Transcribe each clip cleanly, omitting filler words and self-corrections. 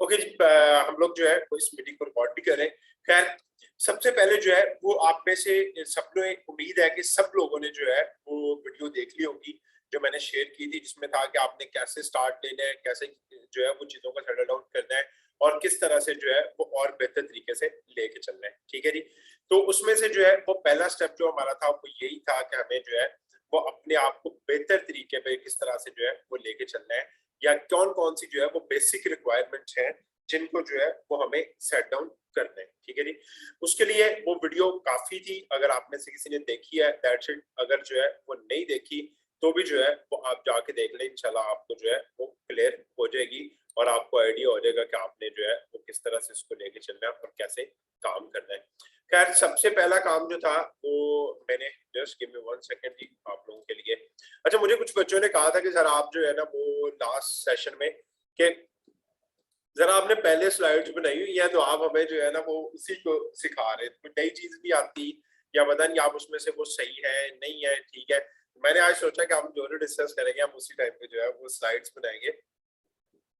Okay जी, हम लोग जो है वो इस मीटिंग को रिकॉर्ड भी करें। खैर, सबसे पहले जो है वो आप में से सबने उम्मीद है कि सब लोगों ने जो है वो वीडियो देख ली होगी जो मैंने शेयर की थी, जिसमें था कि आपने कैसे स्टार्ट लेना है, कैसे जो है वो चीजों को सेटल डाउन करना है और किस तरह से जो है वो और बेहतर तरीके से लेके चलना है। ठीक है जी। तो उसमें से जो है वो पहला स्टेप जो हमारा था वो यही था कि हमें जो है वो अपने आप को बेहतर तरीके पे किस तरह से जो है वो लेके चलना है, या कौन कौन सी जो है वो बेसिक रिक्वायरमेंट्स हैं जिनको जो है वो हमें सेट डाउन करना है। ठीक है जी। उसके लिए वो वीडियो काफी थी, अगर आप में से किसी ने देखी है दैट्स इट, अगर जो है वो नहीं देखी तो भी जो है वो आप जाके देख लें, इंशाल्लाह आपको जो है वो क्लियर हो जाएगी और आपको आइडिया हो जाएगा कि आपने जो है वो किस तरह से इसको लेके चलना है और कैसे काम करना है। खैर, सबसे पहला काम जो था वो मैंने जस्ट गिव मी 1 सेकंड जी आप लोगों के लिए। अच्छा, मुझे कुछ बच्चों ने कहा था कि सर आप जो है ना वो लास्ट सेशन में कि जरा आपने पहले स्लाइड्स बनाई हुई है तो आप हमें जो है ना वो उसी को सिखा रहे, तो नई चीज नहीं आती या पता नहीं आप उसमें से वो सही है नहीं है। ठीक है, मैंने आज सोचा कि हम जो डिस्कस करेंगे हम उसी टाइम पे जो है वो स्लाइड्स बनाएंगे,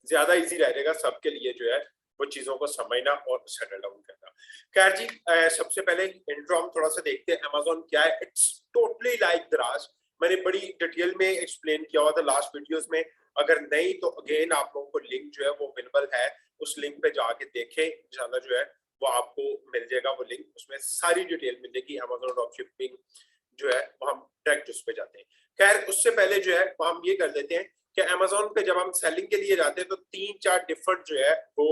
ज्यादा इजी रहेगा सबके लिए जो है वो चीजों को समझना और सेटल डाउन करना। खैर जी, सबसे पहले इंट्रो हम थोड़ा सा देखते हैं अमेज़न क्या है। इट्स टोटली लाइक दराज, मैंने बड़ी डिटेल में एक्सप्लेन किया हुआ था लास्ट वीडियोस में, अगर नहीं तो अगेन आप लोगों को लिंक जो है वो अवेलेबल है, उस लिंक पे जाके देखें, इंशाल्लाह जो है वो आपको मिल जाएगा वो लिंक, उसमें सारी डिटेल मिल जाएगी अमेज़न ड्रॉप शिपिंग जो है वो हम डायरेक्ट उस पे जाते हैं। खैर, उससे पहले जो है वो हम ये कर देते हैं कि अमेज़न पे जब हम सेलिंग के लिए जाते हैं तो 3-4 डिफरेंट जो है वो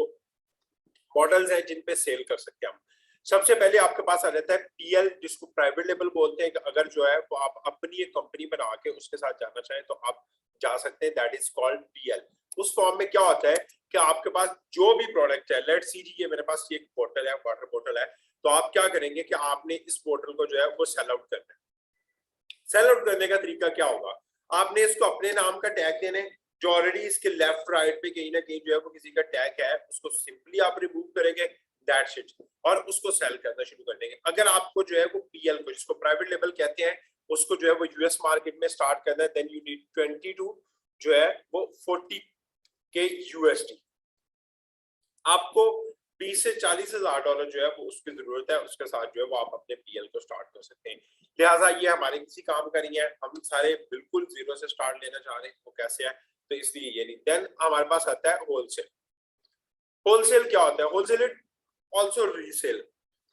मॉडल्स हैं जिन पे सेल कर सकते हैं हम। सबसे पहले आपके पास आ जाता है पीएल, जिसको प्राइवेट लेबल बोलते हैं। अगर जो है वो आप अपनी एक कंपनी बना के उसके साथ जाना चाहें तो आप जा सकते हैं, दैट इज कॉल्ड पीएल। उस फॉर्म में क्या होता है कि आपके पास जो भी प्रोडक्ट है, लेट्स सी जी ये मेरे पास एक बोतल है, वाटर बोतल है, तो आप क्या करेंगे कि आपने इस बोतल को जो है वो सेल आउट करना है। सेल आउट करने का तरीका क्या होगा, आपने इसको अपने नाम का टैग देने, जो ऑलरेडी इसके लेफ्ट राइट पे कहीं ना कहीं जो है वो किसी का टैग है उसको सिंपली आप रिमूव करेंगे, दैट्स इट, और उसको सेल करना शुरू कर देंगे। अगर आपको जो है वो पीएल को, जिसको प्राइवेट लेबल कहते हैं, उसको जो है वो यूएस मार्केट में स्टार्ट करना है, देन यू नीड 22 जो है वो 40 के यूएसडी। आपको 20 से 40 हजार डॉलर जो है वो उसकी जरूरत है, उसके साथ जो है वो आप अपने पीएल को स्टार्ट कर सकते हैं। लिहाजा ये हमारे किसी काम का नहीं है, हम सारे बिल्कुल जीरो से स्टार्ट लेना चाह रहे हैं, वो कैसे है तो इसलिए ये नहीं। देन हमारे पास आता है होलसेल। होलसेल क्या होता है? Wholesale it also resale.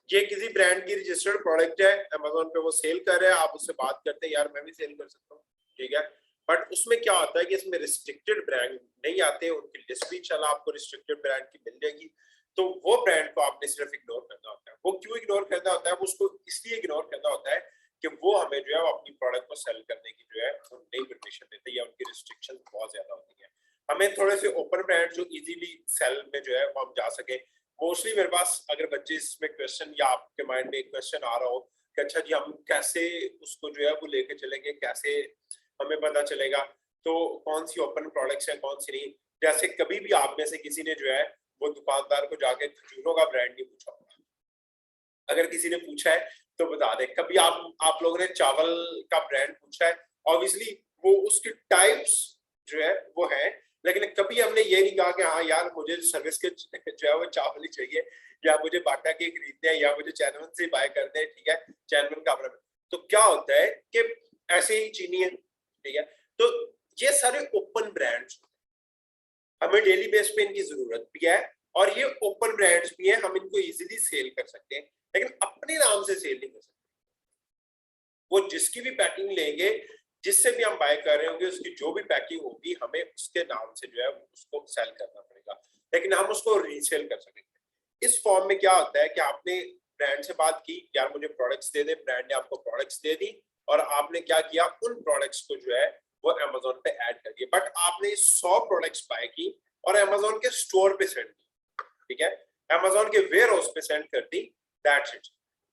ये किसी ब्रांड की रजिस्टर्ड प्रोडक्ट है, अमेज़न पे वो सेल कर रहे हैं, आप उससे बात करते हैं यार मैं भी सेल कर सकता हूँ, ठीक है, बट उसमें क्या होता है कि इसमें रिस्ट्रिक्टेड ब्रांड नहीं आते, उनकी लिस्ट भी इंशाल्लाह आपको रिस्ट्रिक्टेड ब्रांड की मिल जाएगी, तो वो ब्रांड को आपने सिर्फ इग्नोर करना होता है। वो क्यों इग्नोर करना होता है? उसको इसलिए इग्नोर करना होता है कि वो हमें जो है अपनी प्रोडक्ट को सेल करने की जो है वो नहीं परमिशन देते, या उनकी रिस्ट्रिक्शन बहुत ज्यादा होती है। हमें थोड़े से ओपन ब्रांड जो इजीली सेल में जो है वो हम जा सके। मोस्टली मेरे पास अगर बच्चे इसमें क्वेश्चन या आपके माइंड में एक क्वेश्चन आ रहा हो कि अच्छा जी हम कैसे उसको जो है वो लेके चलेंगे, कैसे हमें पता चलेगा तो कौन सी ओपन प्रोडक्ट्स है कौन सी नहीं। जैसे कभी भी आप में से किसी ने जो है वो दुकानदार को जाके खजूरों का ब्रांड नहीं पूछा होगा, अगर किसी ने पूछा है तो बता दे। कभी आप लोगों ने चावल का ब्रांड पूछा है, ऑब्वियसली वो उसके टाइप्स जो है वो है, लेकिन कभी हमने ये नहीं कहा कि हाँ यार मुझे सर्विस के जो है वो चावल ही चाहिए, या मुझे बाटा के खरीदने हैं, या मुझे चैनवन से बाय करने हैं, ठीक है, चैनवन का ब्रांड। तो क्या होता है कि ऐसे ही चीनी है, ठीक है, तो ये सारे ओपन ब्रांड्स हमें डेली बेस पे इनकी जरूरत भी है, और ये ओपन ब्रांड्स भी हैं, हम इनको इजीली सेल कर सकते हैं, लेकिन अपने नाम से सेल नहीं कर सकते। वो जिसकी भी पैकिंग लेंगे, जिससे भी हम बाय कर रहे होंगे, उसकी जो भी पैकिंग होगी हमें उसके नाम से जो है उसको सेल करना पड़ेगा, लेकिन हम उसको रीसेल कर सकेंगे। इस फॉर्म में क्या होता है कि आपने ब्रांड से बात की, यार मुझे प्रोडक्ट्स दे दे, ब्रांड ने आपको प्रोडक्ट्स दे दी, और आपने क्या किया, उन प्रोडक्ट्स को जो है वो अमेज़न पे ऐड कर दिया, बट आपने 100 प्रोडक्ट्स बाय की और अमेज़न के स्टोर पे सेंड की, ठीक है, अमेज़न के वेयर हाउस पे सेंड कर दी, दैट्स इट।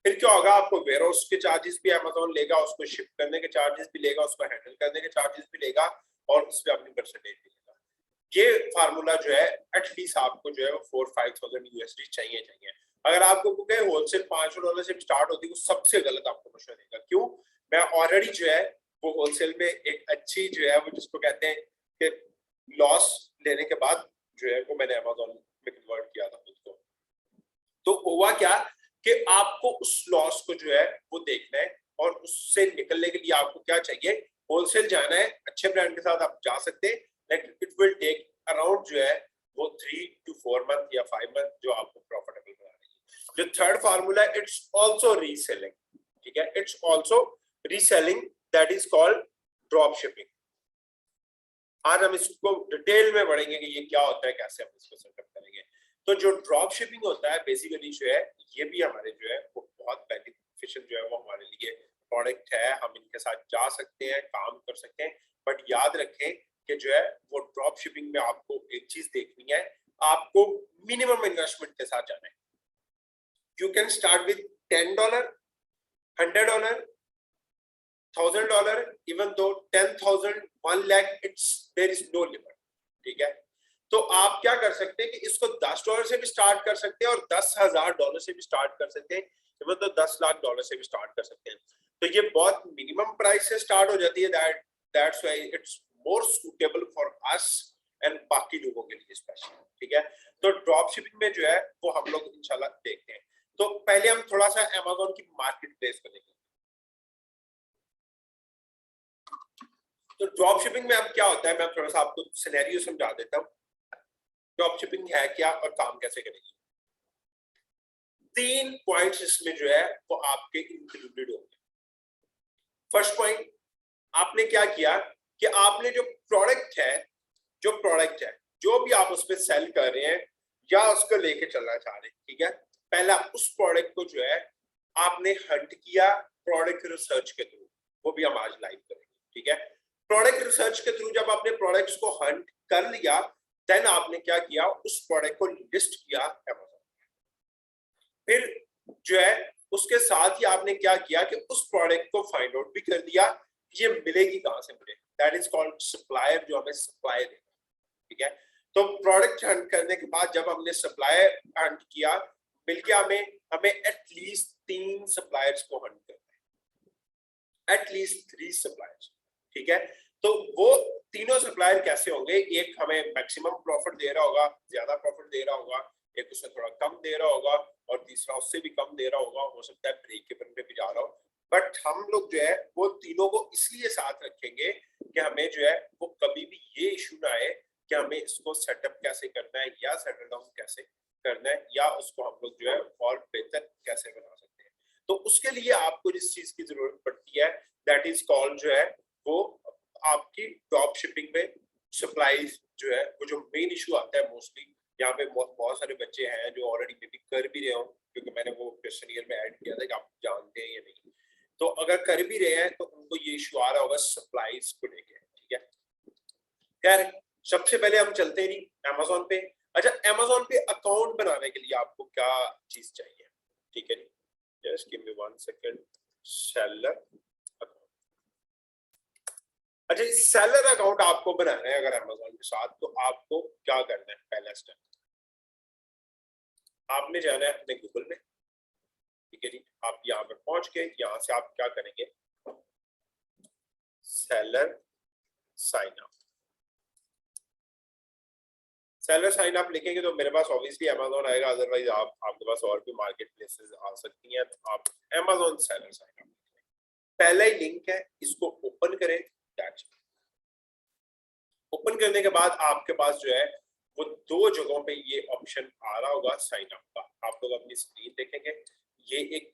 फिर क्या होगा, आपको वेयर हाउस के चार्जेस भी अमेज़न लेगा, उसको शिप करने के चार्जेस भी लेगा, उसको हैंडल करने के चार्जेस भी लेगा, और उस पर अपनी परसेंटेज भी लेगा। ये फार्मूला जो है एटलीस्ट आपको जो है 4-5,000 यूएसडी चाहिए। अगर आपको कहे होलसेल $500 से स्टार्ट होती है, वो सबसे गलत आपको मशवरा देगा। क्यों? मैं ऑलरेडी जो है वो होलसेल में एक अच्छी जो है वो जिसको कहते हैं कि लॉस लेने के बाद जो है वो मैंने अमेज़न में कन्वर्ट किया था खुद को। तो हुआ क्या कि आपको उस लॉस को जो है वो देखना है और उससे निकलने के लिए आपको क्या चाहिए, होलसेल जाना है, अच्छे ब्रांड के साथ आप जा सकते हैं, लेकिन इट विल टेक अराउंड जो है वो 3 to 4 मंथ या 5 मंथ जो आपको प्रॉफिटेबल बना रही है। जो थर्ड फार्मूला है, इट्स आल्सो रीसेलिंग, ठीक है, it's also reselling, that is called drop shipping. आज हम इसको डिटेल में पढ़ेंगे कि ये क्या होता है, कैसे हम इसको सेटअप करेंगे। तो जो ड्रॉप शिपिंग होता है बेसिकली जो है ये भी हमारे जो है वो बहुत बेनिफिशियल जो है वो हमारे लिए प्रोडक्ट है, हम इनके साथ जा सकते हैं, काम कर सकते हैं, बट याद रखें कि जो है वो ड्रॉप शिपिंग में आपको एक चीज देखनी है, आपको मिनिमम इन्वेस्टमेंट के साथ जाना है। You can start with $10, $100, $1,000, even though 10,000, 1 lakh, there is no limit, ठीक है। तो आप क्या कर सकते हैं कि इसको $10 से भी स्टार्ट कर सकते हैं और $10,000 से भी स्टार्ट कर सकते हैं, मतलब $10 लाख से भी स्टार्ट कर सकते हैं। तो ये बहुत मिनिमम प्राइस से स्टार्ट हो जाती है, that's why it's more suitable for us and बाकी लोगों के लिए स्पेशल, ठीक है। तो ड्रॉप शिपिंग में जो है वो हम लोग इंशाल्लाह देखते हैं। तो पहले हम थोड़ा सा अमेज़न की मार्केट प्लेस को देखेंगे। तो ड्रॉप शिपिंग में अब क्या होता है, मैं थोड़ा सा आपको सिनेरियो समझा देता हूँ। ड्रॉप शिपिंग है क्या और काम कैसे करेगी। 3 पॉइंट्स इसमें जो है वो आपके इंक्लूडेड होंगे। फर्स्ट पॉइंट, आपने क्या किया कि आपने जो प्रोडक्ट है जो भी आप उस पर सेल कर रहे हैं या उसको लेके चलना चाह रहे हैं, ठीक है, पहला उस प्रोडक्ट को जो है आपने हंट किया प्रोडक्ट रिसर्च के थ्रू, वो भी हम आज लाइव करेंगे, ठीक है। प्रोडक्ट रिसर्च के थ्रू जब आपने प्रोडक्ट्स को हंट कर लिया, देन आपने क्या किया, उस प्रोडक्ट को लिस्ट किया अमेज़न। फिर जो है उसके साथ ही आपने क्या किया कि उस प्रोडक्ट को फाइंड आउट भी कर दिया ये मिलेगी कहां से मुझे, दैट इज कॉल्ड सप्लायर, जो हमें सप्लाई देगा, ठीक है। तो प्रोडक्ट हंट करने के बाद जब हमने सप्लायर हंट किया, मिल गया हमें एटलीस्ट 3 सप्लायर्स को हंट करना है, एटलीस्ट 3 सप्लायर्स, ठीक है। तो वो तीनों सप्लायर कैसे होंगे, एक हमें मैक्सिमम प्रॉफिट दे रहा होगा, ज्यादा प्रॉफिट दे रहा होगा, एक उससे थोड़ा कम दे रहा होगा और तीसरा उससे भी कम दे रहा होगा, हो सकता है ब्रेक इवन पे भी जा रहा हो। बट हम लोग जो है वो तीनों को इसलिए साथ रखेंगे कि हमें जो है वो कभी भी ये इशू ना आए कि हमें इसको सेटअप कैसे करना है या सेटल डाउन कैसे करना है या उसको हम लोग जो है और बेहतर कैसे बना सकते हैं। तो उसके लिए आपको जिस चीज की जरूरत पड़ती है दैट इज कॉल्ड जो है वो आपकी ड्रॉप शिपिंग में सप्लाईज जो है वो जो मेन इशू आता है मोस्टली, यहाँ पे बहुत सारे बच्चे हैं जो ऑलरेडी मे बी कर भी रहे हो, क्योंकि मैंने वो क्वेश्चनियर में ऐड किया था कि आप जानते हैं या नहीं। तो अगर कर भी रहे हैं तो उनको ये इशू आ रहा होगा सप्लाईज को लेके, ठीक है। खैर सबसे पहले हम चलते हैं अमेज़न पे। अच्छा, अमेज़न पे अकाउंट बनाने के लिए आपको क्या चीज चाहिए, ठीक है, just give me 1 second. Seller account, अच्छा सेलर अकाउंट आपको बनाना है अगर अमेज़न के साथ, तो आपको क्या करना है, पहला स्टेप आपने जाना है अपने गूगल में, ठीक है जी। आप यहाँ पे पहुंच के यहाँ से आप क्या करेंगे, seller sign up, seller sign up लिखेंगे तो मेरे पास ऑब्वियसली अमेज़न आएगा, अदरवाइज आपके पास और भी मार्केट प्लेसेस आ सकती हैं, तो आप अमेज़न सेलर साइन अप, पहला ही लिंक है, इसको ओपन करें। ओपन करने के बाद आपके पास जो है वो 2 जगहों पे ये ऑप्शन आ रहा होगा साइन अप का, आप लोग अपनी स्क्रीन देखेंगे, ये एक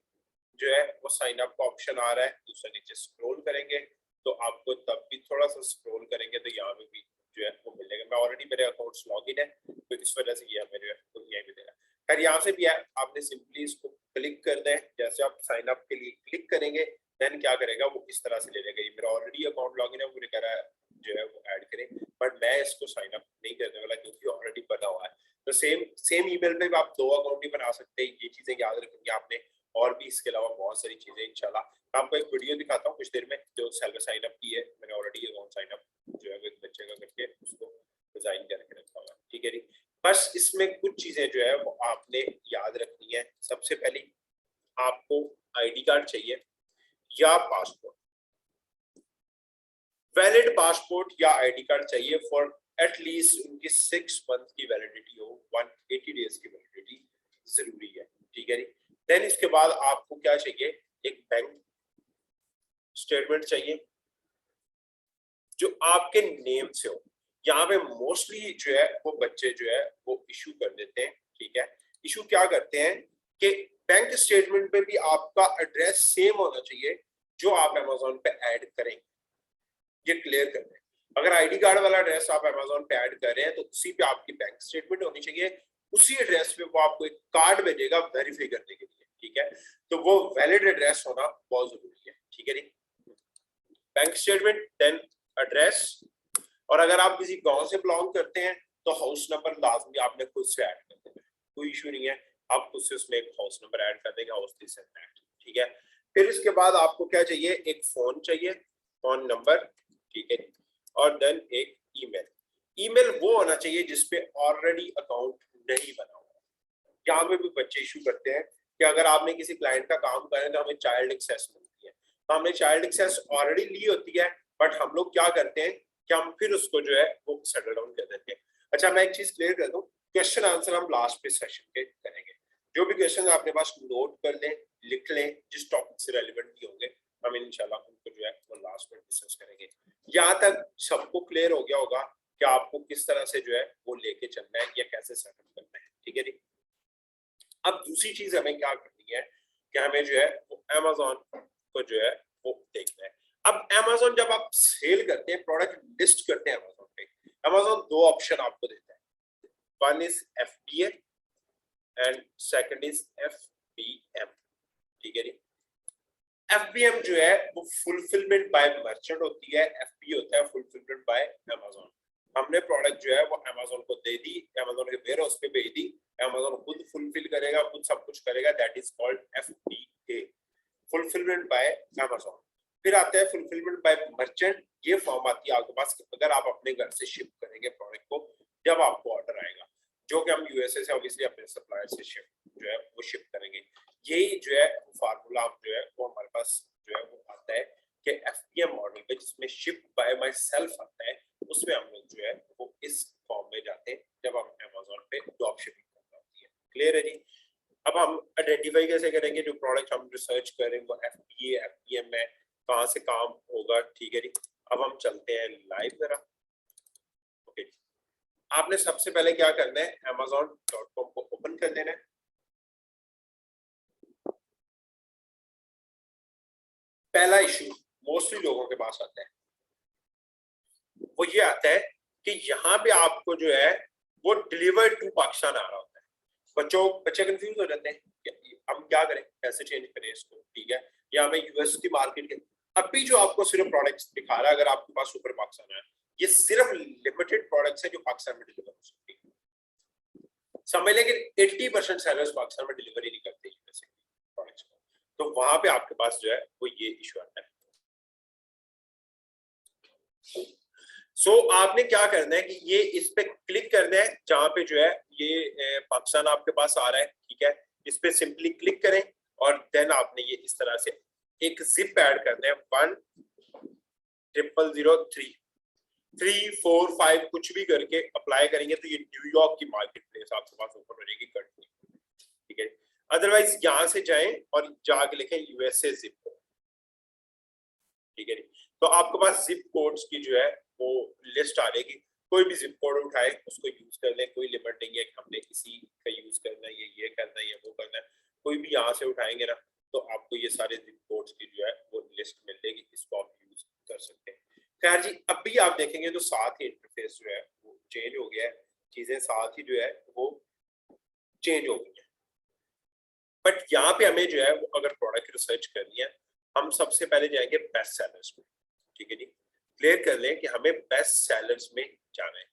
जो है वो साइन अप का ऑप्शन आ रहा है, दूसरा नीचे स्क्रॉल करेंगे तो आपको तब भी थोड़ा सा स्क्रॉल करेंगे तो यहाँ पे भी जो है वो मिलेगा। मैं ऑलरेडी मेरे अकाउंट्स लॉगिन है तो इस वजह से ये मेरे को यही मिलेगा। खैर यहाँ से भी है, आपने सिंपली इसको क्लिक करना है, जैसे आप साइन अप के लिए क्लिक करेंगे देन क्या करेगा वो इस तरह से ले लेगा, ये मेरा ऑलरेडी अकाउंट लॉगिन है, मुझे कह रहा है जो है वो ऐड करें, बट मैं इसको साइन अप नहीं करने वाला क्योंकि ऑलरेडी बना हुआ है। तो सेम ईमेल पे भी आप 2 अकाउंट ही बना सकते हैं, ये चीजें याद रखेंगे आपने, और भी इसके अलावा बहुत सारी चीजें इंशाल्लाह। मैं आपको एक वीडियो दिखाता हूँ कुछ देर में जो सेलर साइन अप की है, मैंने ऑलरेडी अकाउंट साइन अप जो है वो एक बच्चे का करके उसको डिजाइन करके रखा हुआ है, ठीक है जी। बस इसमें कुछ चीजें जो है वो आपने याद रखनी है। सबसे पहली आपको आईडी कार्ड चाहिए या पासपोर्ट, वैलिड पासपोर्ट या आईडी कार्ड चाहिए फॉर एट लीस्ट उनकी 6 मंथ की वैलिडिटी हो, 180 डेज की वैलिडिटी जरूरी है, ठीक है जी। देन इसके बाद आपको क्या चाहिए, एक बैंक स्टेटमेंट चाहिए जो आपके नेम से हो। यहाँ पे मोस्टली जो है वो बच्चे जो है वो इशू कर देते हैं, ठीक है। इशू क्या करते हैं कि बैंक स्टेटमेंट पे भी आपका एड्रेस सेम होना चाहिए जो आप अमेज़न पे ऐड करेंगे, ये क्लियर करना है। अगर आईडी कार्ड वाला एड्रेस आप अमेज़न पे ऐड कर रहे हैं तो उसी पे आपकी बैंक स्टेटमेंट होनी चाहिए, उसी एड्रेस पे वो आपको एक कार्ड भेजेगा वेरीफाई करने के लिए, ठीक है। तो वो वैलिड एड्रेस होना बहुत जरूरी है, ठीक है जी। बैंक स्टेटमेंट, देन एड्रेस, और अगर आप किसी गांव से बिलोंग करते हैं तो हाउस नंबर लाजमी आपने खुद से ऐड कर देना, कोई इशू नहीं है, आप खुद से उसमें एक हाउस नंबर ऐड कर देंगे, हाउस दिस एंड दैट, ठीक है। फिर इसके बाद आपको क्या चाहिए, एक फोन चाहिए, फोन नंबर, ठीक है, और देन एक ईमेल। ईमेल वो होना चाहिए जिसपे ऑलरेडी अकाउंट नहीं बना हुआ। यहाँ पे भी बच्चे इशू करते हैं कि अगर आपने किसी क्लाइंट का काम करें तो हमें चाइल्ड एक्सेस मिलती है, तो हमने चाइल्ड एक्सेस ऑलरेडी ली होती है, बट हम लोग क्या करते हैं कि हम फिर उसको जो है वो सेटल डाउन कर देते हैं। अच्छा, मैं एक चीज क्लियर कर दूं, क्वेश्चन आंसर हम लास्ट पे सेशन के करेंगे। जो भी क्वेश्चन आपके पास नोट कर लें, लिख लें, जिस टॉपिक से रेलिवेंट भी होंगे हम इंशाल्लाह उनको जो है वो लास्ट में डिस्कस करेंगे। यहाँ तक सबको क्लियर हो गया होगा कि आपको किस तरह से जो है वो लेके चलना है या कैसे सेटअप करना है, ठीक है जी। अब दूसरी चीज हमें क्या करनी है कि हमें जो है वो अमेज़न को जो है वो देखना है। अब अमेज़न जब आप सेल करते हैं, प्रोडक्ट लिस्ट करते हैं अमेज़न पे, अमेज़न दो ऑप्शन आपको देता है, one is FBA and second is FBM, ठीक है जी। FBM जो है वो फुलफिलमेंट बाय मर्चेंट होती है, FBA होता है फुलफिलमेंट बाय अमेज़न। हमने प्रोडक्ट जो है वो अमेज़न को दे दी, अमेज़न के वेयरहाउस पे भेज दी, अमेज़न खुद फुलफिल करेगा, खुद सब कुछ करेगा, that is called FBA, fulfilment bye Amazon. फिर आता है फुलफिलमेंट बाय मर्चेंट, ये फॉर्म आती है आपके पास कि अगर आप अपने घर से शिप करेंगे प्रोडक्ट को, जब आपको ऑर्डर आएगा, जो कि हम यूएसए से ऑब्वियसली अपने सप्लायर से शिप जो है वो शिप करेंगे। यही जो है फार्मूला जो है वो हमारे पास जो है वो आता है कि FBM मॉडल पे जिसमें शिप बाय माई सेल्फ आता है, उसमें हम लोग जो है वो इस फॉर्म में जाते हैं जब हम अमेज़न पे ड्रॉप शिपिंग करना होती है। क्लियर है जी। अब हम आइडेंटिफाई कैसे करेंगे जो प्रोडक्ट हम रिसर्च करेंगे वो FBA FBM में कहाँ से काम होगा, ठीक है जी। अब हम चलते हैं लाइव जरा। ओके, आपने सबसे पहले क्या करना है, amazon.com को ओपन कर देना है। पहला इशू मोस्टली लोगों के पास आता है वो ये आता है कि यहाँ पे आपको जो है वो डिलीवर्ड टू पाकिस्तान आ रहा होता है। बच्चे कंफ्यूज हो जाते हैं कि हम क्या करें, कैसे चेंज करें इसको, ठीक है। या हमें यूएस की मार्केट के अभी जो आपको सिर्फ प्रोडक्ट्स दिखा रहा है, अगर आपके पास सुपर पाकिस्तान है, ये सिर्फ लिमिटेड प्रोडक्ट्स है जो पाकिस्तान में डिलीवर हो सकती है। समझ लें कि 80% सेलर्स पाकिस्तान में डिलीवरी नहीं करते यूएस प्रोडक्ट्स को, तो वहां पे आपके पास जो है वो ये इशू आता है। आपने क्या करना है कि ये इस पे क्लिक करना है जहां पे जो है ये पाकिस्तान आपके पास आ रहा है, ठीक है। इस पे सिंपली क्लिक करें और देन आपने ये इस तरह से एक जिप ऐड करना है, 10003 3 4 5 कुछ भी करके अप्लाई करेंगे तो ये न्यूयॉर्क की मार्केट प्लेस आपके पास ओपन हो जाएगी कंट्री, ठीक है। अदरवाइज यहाँ से जाएं और जाके लिखें USA जिप कोड, ठीक है। तो आपके पास जिप कोड्स की जो है वो लिस्ट आ जाएगी, कोई भी जिप कोड उठाए उसको यूज कर ले, कोई लिमिट नहीं है कि हमने किसी का यूज करना है, ये करना है, ये वो करना है, कोई भी यहाँ से उठाएंगे ना तो आपको ये सारे जिप कोड्स की जो है वो लिस्ट मिलेगी, इसको आप यूज कर सकते हैं। खैर जी, अभी आप देखेंगे तो साथ ही इंटरफेस जो है वो चेंज हो गया है, चीजें साथ ही जो है वो चेंज हो गई है। बट यहाँ पे हमें जो है वो अगर प्रोडक्ट रिसर्च करनी है, हम सबसे पहले जाएंगे बेस्ट सेलर्स में, ठीक है जी। क्लियर कर लें कि हमें बेस्ट सेलर्स में जाना है।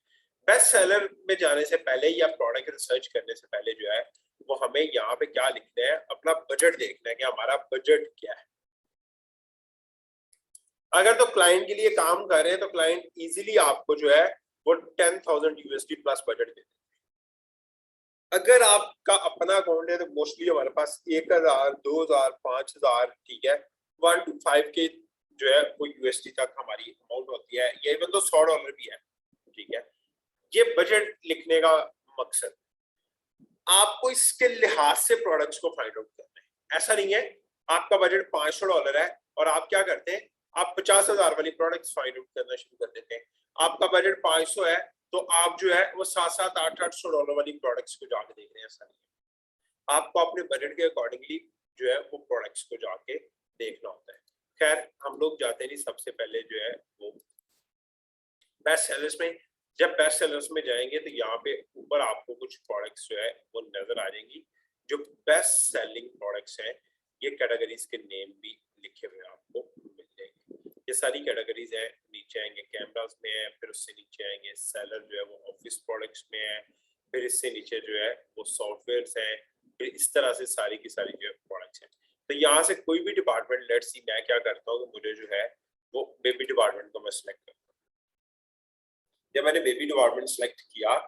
बेस्ट सेलर में जाने से पहले या प्रोडक्ट रिसर्च करने से पहले जो है वो हमें यहाँ पे क्या लिखना है, अपना बजट देखना है कि हमारा बजट क्या है। अगर तो क्लाइंट के लिए काम कर रहे हैं तो क्लाइंट इजीली आपको जो है वो 10,000 USD प्लस बजट देते हैं। अगर आपका अपना अकाउंट है तो मोस्टली हमारे पास 1,000 2,000 5,000, ठीक है, 1 to 5 के जो है वो USD तक हमारी अमाउंट होती है, या इवन तो $100 भी है, ठीक है। ये बजट लिखने का मकसद, आपको इसके लिहाज से प्रोडक्ट्स को फाइंड आउट करना है। ऐसा नहीं है आपका बजट $500 है और आप क्या करते हैं, आप 50,000 वाली प्रोडक्ट्स फाइंड आउट करना शुरू कर देते हैं। आपका बजट 500 है तो आप जो है वो 700, 800 वाली प्रोडक्ट्स को जाके देख रहे हैं। ऐसा नहीं है, आपको अपने बजट के अकॉर्डिंगली जो है वो प्रोडक्ट्स को जाके देखना होता है। खैर हम लोग जाते नहीं, सबसे पहले जो है वो बेस्ट सेलर्स में। जब बेस्ट सेलर्स में जाएंगे तो यहाँ पे ऊपर आपको कुछ प्रोडक्ट्स जो है वो नजर आ जाएंगी जो बेस्ट सेलिंग प्रोडक्ट्स हैं। ये कैटेगरीज के नेम भी लिखे हुए आपको मिल जाएंगे। ये सारी कैटेगरीज हैं। नीचे आएंगे कैमरास में है, फिर उससे नीचे आएंगे सेलर जो है वो ऑफिस प्रोडक्ट्स में है, फिर इससे नीचे जो है वो सॉफ्टवेयर्स हैं, फिर इस तरह से सारी की सारी जो है प्रोडक्ट्स हैं। तो यहाँ से कोई भी डिपार्टमेंट, लेट्स सी मैं क्या करता हूँ, मुझे जो है वो बेबी डिपार्टमेंट को मैं सिलेक्ट करता हूँ। जब मैंने बेबी डिपार्टमेंट सेलेक्ट किया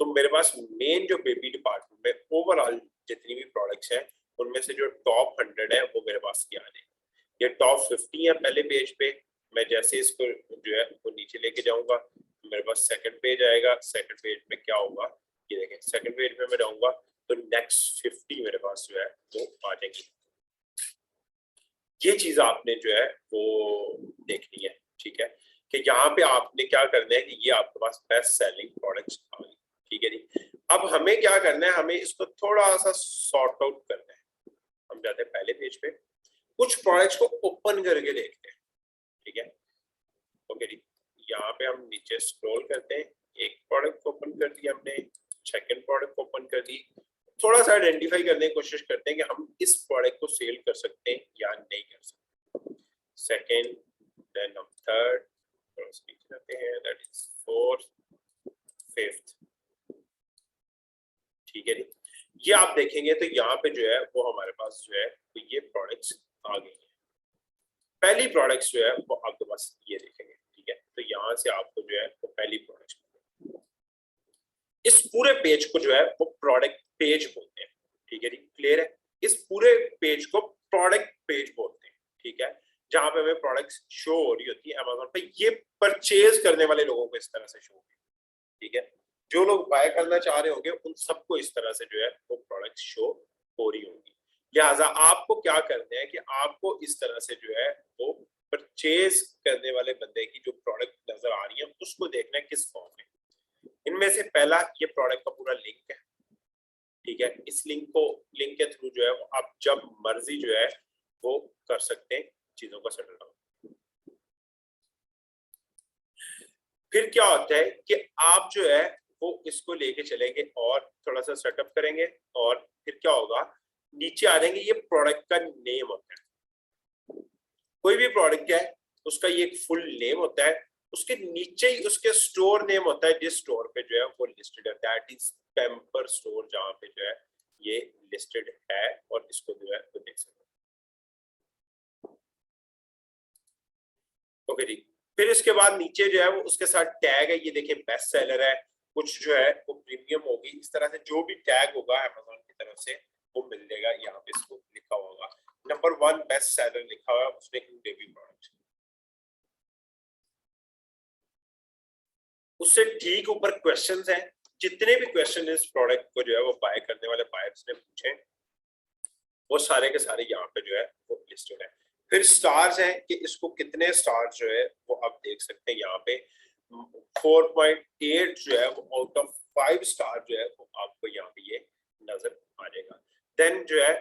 तो मेरे पास मेन जो बेबी डिपार्टमेंट में ओवरऑल जितनी भी प्रोडक्ट्स हैं उनमें से जो टॉप 100 है वो मेरे पास क्या है। ये टॉप 50 है पहले पेज पे। मैं जैसे इसको जो है वो नीचे लेके जाऊंगा मेरे पास सेकंड पेज आएगा। सेकंड पेज में क्या होगा, ये देखें, सेकंड पेज में मैं जाऊंगा तो नेक्स्ट 50 मेरे पास जो है वो आ जाएगी। ये चीज आपने जो है वो देखनी है, ठीक है, कि यहाँ पे आपने क्या करना है कि ये आपके पास बेस्ट सेलिंग प्रोडक्ट्स आ गई, ठीक है जी। अब हमें क्या करना है, हमें इसको थोड़ा सा सॉर्ट आउट करना है। हम जाते हैं पहले पेज पे, कुछ प्रोडक्ट्स को ओपन करके देखते हैं, ठीक है, ओके जी। यहाँ पे हम नीचे स्क्रॉल करते हैं, एक प्रोडक्ट ओपन कर दिया हमने, सेकंड प्रोडक्ट ओपन कर दी। थोड़ा सा आइडेंटिफाई करने की कोशिश करते हैं कि हम इस प्रोडक्ट को सेल कर सकते हैं या नहीं कर सकते। सेकंड, देन हम थर्ड, करते हैं, दैट इज फोर्थ, फिफ्थ, ठीक है जी। ये आप देखेंगे तो यहाँ पे जो है वो हमारे पास जो है तो ये प्रोडक्ट्स आ गई हैं। पहली प्रोडक्ट्स जो है वो आपके पास ये देखेंगे, ठीक है। तो यहाँ से आपको जो है वो पहली प्रोडक्ट्स, इस पूरे पेज को जो है वो प्रोडक्ट पेज बोलते हैं, ठीक है जी, क्लियर है। इस पूरे पेज को प्रोडक्ट पेज बोलते हैं, ठीक है, जहां पे हमें प्रोडक्ट्स शो हो रही होती है अमेज़न पे। ये परचेज करने वाले लोगों को इस तरह से शो होगी, ठीक है। जो लोग बाय करना चाह रहे होंगे उन सबको इस तरह से जो है वो प्रोडक्ट शो हो रही होंगी। लिहाजा आपको क्या करना है कि आपको इस तरह से जो है वो परचेज करने वाले बंदे की जो प्रोडक्ट नजर आ रही है उसको देखना है किस फॉर्म में। इनमें से पहला ये प्रोडक्ट का पूरा लिंक है, ठीक है। इस लिंक के थ्रू जो है वो आप जब मर्जी जो है वो कर सकते हैं चीजों का सेटल डाउन। फिर क्या होता है कि आप जो है वो इसको लेके चलेंगे और थोड़ा सा सेटअप करेंगे और फिर क्या होगा, नीचे आ जाएंगे, ये प्रोडक्ट का नेम होता है। कोई भी प्रोडक्ट है उसका ये एक फुल नेम होता है, उसके नीचे ही उसके स्टोर नेम होता है जिस स्टोर पे जो है वो लिस्टेड है, दैट इज पेम्पर स्टोर, जहां पे जो है ये लिस्टेड है और इसको जो है वो देख सकते हैं, ओके जी। फिर इसके बाद नीचे जो है वो उसके साथ टैग है, ये देखिए बेस्ट सेलर है, कुछ जो है वो प्रीमियम होगी, इस तरह से जो भी टैग होगा अमेज़न की तरफ से वो मिल जाएगा। यहाँ पे इसको लिखा होगा नंबर 1 बेस्ट सेलर लिखा हुआ है उसने इन बेबी प्रोडक्ट। उससे ठीक ऊपर क्वेश्चंस हैं, जितने भी क्वेश्चन इस प्रोडक्ट को जो है वो बाय करने वाले बायर्स ने पूछे वो सारे के सारे यहाँ पे जो है वो लिस्टेड है। फिर स्टार्स हैं कि इसको कितने स्टार्स जो है वो आप देख सकते हैं, यहाँ पे 4.8 जो है वो आउट ऑफ 5 स्टार जो है वो आपको यहाँ पे ये नजर आ जाएगा। देन जो है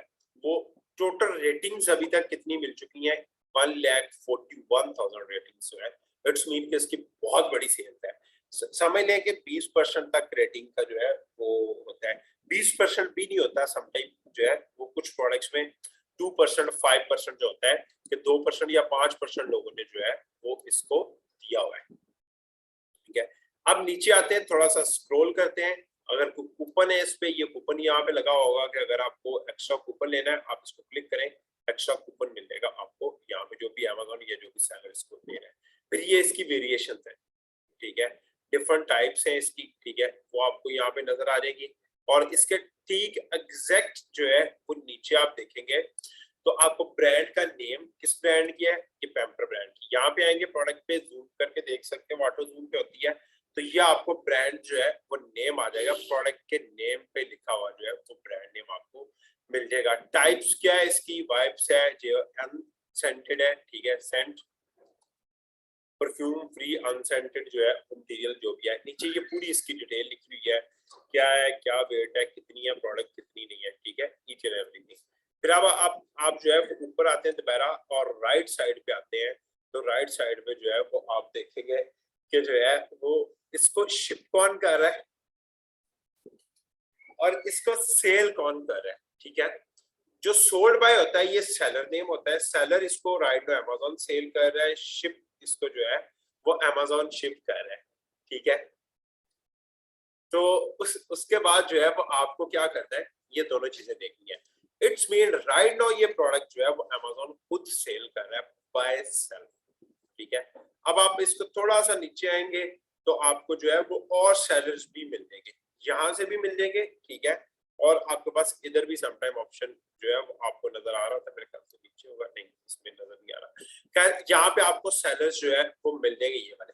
वो टोटल रेटिंग्स अभी तक कितनी मिल चुकी हैं, 1,41,000 रेटिंग्स जो है, इट्स मीन कि इसकी बहुत बड़ी सेल्स है। समझ लें कि 20% तक रेटिंग का जो है वो होता है, 20% भी नहीं होता समटाइम जो है वो कुछ प्रोडक्ट्स में 2%, 5% जो होता है कि 2% या 5% लोगों ने जो है वो इसको दिया हुआ है, ठीक है। अब नीचे आते हैं, थोड़ा सा स्क्रॉल करते हैं, अगर कोई कूपन है इस पे, ये कूपन यहाँ पे लगा होगा कि अगर आपको एक्स्ट्रा कूपन लेना है आप इसको क्लिक करें, एक्स्ट्रा कूपन मिलेगा आपको यहाँ पे जो भी अमेज़न या जो भी सेलर इसको दे रहा है। फिर ये इसकी वेरिएशन है, ठीक है, डिफरेंट टाइप्स हैं इसकी, ठीक है, वो आपको यहाँ पे नजर आ जाएगी। और इसके ठीक एग्जैक्ट जो है वो नीचे आप देखेंगे तो आपको ब्रांड का नेम, किस ब्रांड की है, ये पैम्पर ब्रांड की। यहाँ पे आएंगे प्रोडक्ट पे जूम करके देख सकते हैं, ऑटो जूम पे होती है तो ये आपको ब्रांड जो है वो नेम आ जाएगा, प्रोडक्ट के नेम पे लिखा हुआ जो है वो ब्रांड नेम आपको मिल जाएगा। टाइप्स क्या है इसकी, वाइब्स है जो अनसेंटेड है, ठीक है, सेंट, परफ्यूम फ्री, अनसेंटेड जो है मटेरियल जो भी है। नीचे ये पूरी इसकी डिटेल लिखी हुई है, क्या है, क्या वेट है, कितनी है प्रोडक्ट, कितनी नहीं है, ठीक है, ईच एंड एवरीथिंग। फिर अब आप जो है ऊपर आते हैं दोबारा और राइट साइड पे आते हैं, तो राइट साइड पे जो है वो आप देखेंगे कि जो है वो इसको शिप कौन कर रहा है और इसको सेल कौन कर रहा है, ठीक है। जो सोल्ड बाय होता है ये सेलर नेम होता है, सेलर इसको राइट नो अमेज़न सेल कर रहा है, शिप इसको जो है वो अमेज़न शिप कर रहा है, ठीक है। तो उसके बाद जो है वो आपको क्या करना है, ये दोनों चीजें देखनी है। इट्स मीन राइट नाउ ये प्रोडक्ट जो है वो अमेज़न खुद सेल कर रहा है बाय सेल्फ, ठीक है। अब आप इसको थोड़ा सा नीचे आएंगे तो आपको जो है वो और सेलर्स भी मिल जाएंगे, यहाँ से भी मिल जाएंगे, ठीक है। और आपके पास इधर भी समटाइम ऑप्शन जो है वो आपको नजर आ रहा था, मेरे ख्याल से नीचे होगा, नहीं इसमें नजर नहीं आ रहा। खैर यहाँ पे आपको सेलर्स जो है वो मिल जाएंगे ये वाले।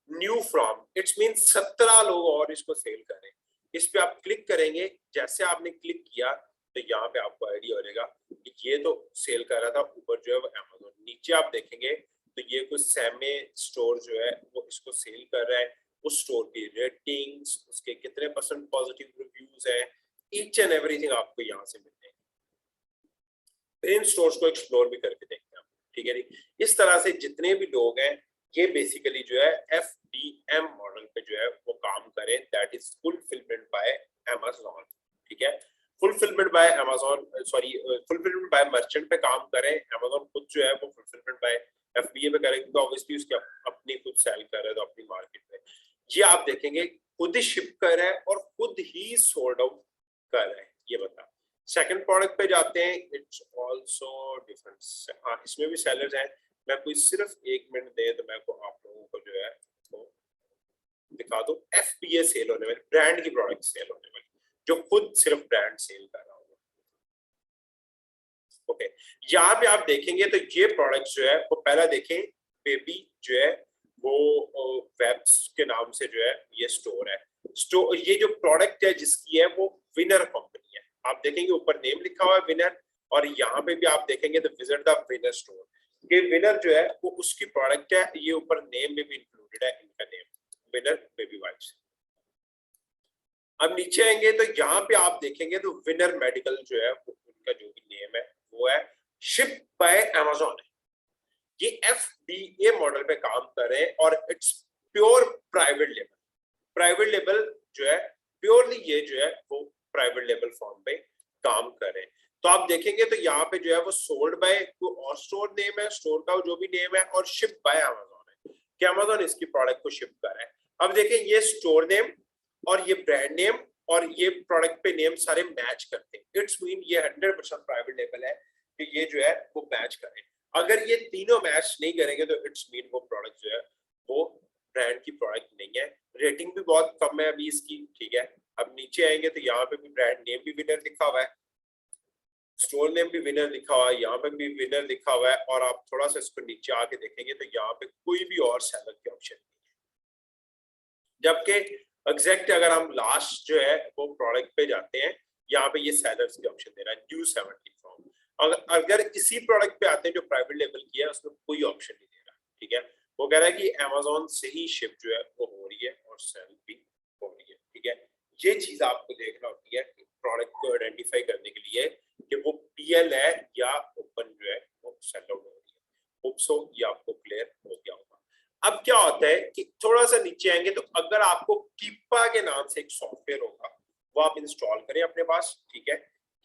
न्यू फ्रॉम, इट्स मीन 17 लोग और इसको सेल करें। इस पे आप क्लिक करेंगे, जैसे आपने क्लिक किया तो यहाँ पे आपको आइडिया हो जाएगा कि ये तो सेल कर रहा था, ऊपर जो है वो अमेज़न, नीचे आप देखेंगे तो ये कुछ सेमे स्टोर जो है वो इसको सेल कर रहा है, उस स्टोर की रेटिंग्स, उसके कितने परसेंट पॉजिटिव रिव्यूज है, ईच एंड एवरीथिंग आपको यहाँ से मिल जाएगी। इन स्टोर्स को एक्सप्लोर भी करके देखते हैं, ठीक है जी। इस तरह से जितने भी लोग हैं ये बेसिकली जो है FBM मॉडल पे जो है वो काम करें, that is fulfilment bye Amazon, ठीक है। Fulfilment bye Amazon, sorry fulfilment bye merchant पे काम करें, अमेज़न खुद जो है वो फुलफिलमेंट बाय FBA पे करें, क्योंकि ऑब्वियसली उसके अपनी खुद सेल कर रहा है तो अपनी मार्केट में। ये आप देखेंगे खुद ही शिप कर रहा है और खुद ही सोल्ड आउट कर रहा है, ये बता। सेकंड प्रोडक्ट पे जाते हैं, इट्स आल्सो डिफरेंट। हाँ इसमें भी सेलर्स हैं, मैं कोई सिर्फ 1 मिनट दे तो मैं को आप लोगों को जो है वो दिखा दूं। FBA सेल होने वाली, ब्रांड की प्रोडक्ट सेल होने वाली, जो खुद सिर्फ ब्रांड सेल कर रहा होगा, ओके। यहाँ पे आप देखेंगे तो ये प्रोडक्ट जो है वो पहला देखें, बेबी जो है वो वेब्स के नाम से जो है ये स्टोर है। स्टोर, ये जो प्रोडक्ट है जिसकी है वो विनर कंपनी है, आप देखेंगे ऊपर नेम लिखा हुआ है विनर, और यहाँ पे भी आप देखेंगे तो विजिट द विनर स्टोर। ये विनर जो है वो उसकी प्रोडक्ट है, ये ऊपर नेम में भी इंक्लूडेड है, इनका नेम विनर बेबी वाइप्स। अब नीचे आएंगे तो यहाँ पे आप देखेंगे तो विनर मेडिकल जो है वो उनका जो भी नेम है वो है शिप बाय अमेज़न है। ये FBA मॉडल पे काम कर रहे हैं और it's pure private label. Private label जो है प्योरली ये जो है वो प्राइवेट लेबल फॉर्म पे काम कर रहे हैं। तो आप देखेंगे तो यहाँ पे जो है वो सोल्ड बाय और स्टोर नेम है, स्टोर का जो भी नेम है, और शिप बाय अमेज़न है कि अमेज़न इसकी प्रोडक्ट को शिप कर रहा है। अब देखें ये स्टोर नेम और ये ब्रांड नेम और ये प्रोडक्ट पे नेम सारे मैच करते हैं, इट्स मीन ये 100% प्राइवेट लेबल है कि ये जो है वो मैच करें। अगर ये तीनों मैच नहीं करेंगे तो इट्स मीन वो प्रोडक्ट जो है वो ब्रांड की प्रोडक्ट नहीं है। रेटिंग भी बहुत कम है अभी इसकी, ठीक है। अब नीचे आएंगे तो यहाँ पे भी ब्रांड नेम भी विनर लिखा हुआ है, स्टोर नेम भी विनर लिखा हुआ है, यहाँ पे भी विनर लिखा हुआ है, और आप थोड़ा सा इसको नीचे आके देखेंगे तो यहाँ पे कोई भी और सेलर के ऑप्शन नहीं है। जबकि एग्जैक्ट अगर हम लास्ट जो है वो प्रोडक्ट पे जाते हैं, यहाँ पे ये सेलर्स के ऑप्शन दे रहा है, न्यू 70 फॉर्म। अगर इसी प्रोडक्ट पे आते हैं जो प्राइवेट लेबल की है, उसमें कोई ऑप्शन नहीं दे रहा, ठीक है। वो कह रहा है कि अमेज़न से ही शिप जो है वो हो रही है और सेल भी हो रही है, ठीक है। ये चीज आपको देखना होती है प्रोडक्ट को आइडेंटिफाई करने के लिए कि वो PL है या ओपन जो है वो सेल आउट हो रही है। होप सो ये आपको क्लियर हो गया होगा। अब क्या होता है कि थोड़ा सा नीचे आएंगे तो अगर आपको कीपा के नाम से एक सॉफ्टवेयर होगा वो आप इंस्टॉल करें अपने पास, ठीक है।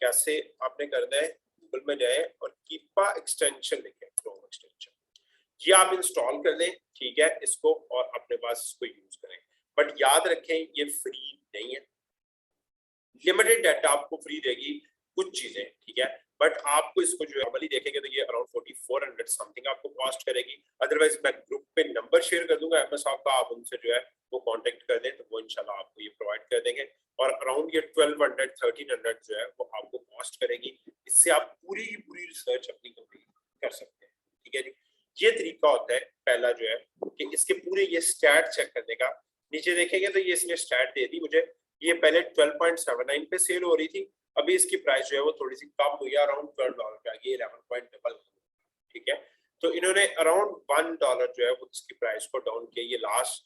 कैसे आपने करना है, गूगल में जाए और कीपा एक्सटेंशन लिखें, क्रोम एक्सटेंशन, ये आप इंस्टॉल कर लें, ठीक है इसको, और अपने पास इसको यूज करें। बट याद रखें ये फ्री नहीं है, लिमिटेड डाटा आपको फ्री देगी कुछ चीजें, ठीक है। बट आपको इसको जो नॉर्मली देखेंगे तो ये अराउंड 4400 समथिंग आपको कॉस्ट करेगी। अदरवाइज मैं ग्रुप पे नंबर शेयर कर दूंगा MS साहब का, आप उनसे जो है वो कांटेक्ट कर दें तो वो इंशाल्लाह आपको ये प्रोवाइड कर देंगे। और अराउंड ये 1200 1300 जो है वो आपको कॉस्ट करेगी। इससे आप पूरी की पूरी रिसर्च अपनी कंप्लीट कर सकते हैं, ठीक है जी। ये तरीका होता है पहला जो है कि इसके पूरे ये स्टैट चेक करने का। नीचे नीचे देखेंगे तो ये इसने स्टैट दे दी मुझे, ये पहले 12.79 पे सेल हो रही थी, अभी इसकी प्राइस जो है वो थोड़ी सी कम हुई है, अराउंड $12 पे आ गई, 11. ठीक है, तो इन्होंने अराउंड $1 जो है वो इसकी प्राइस को डाउन किया। ये लास्ट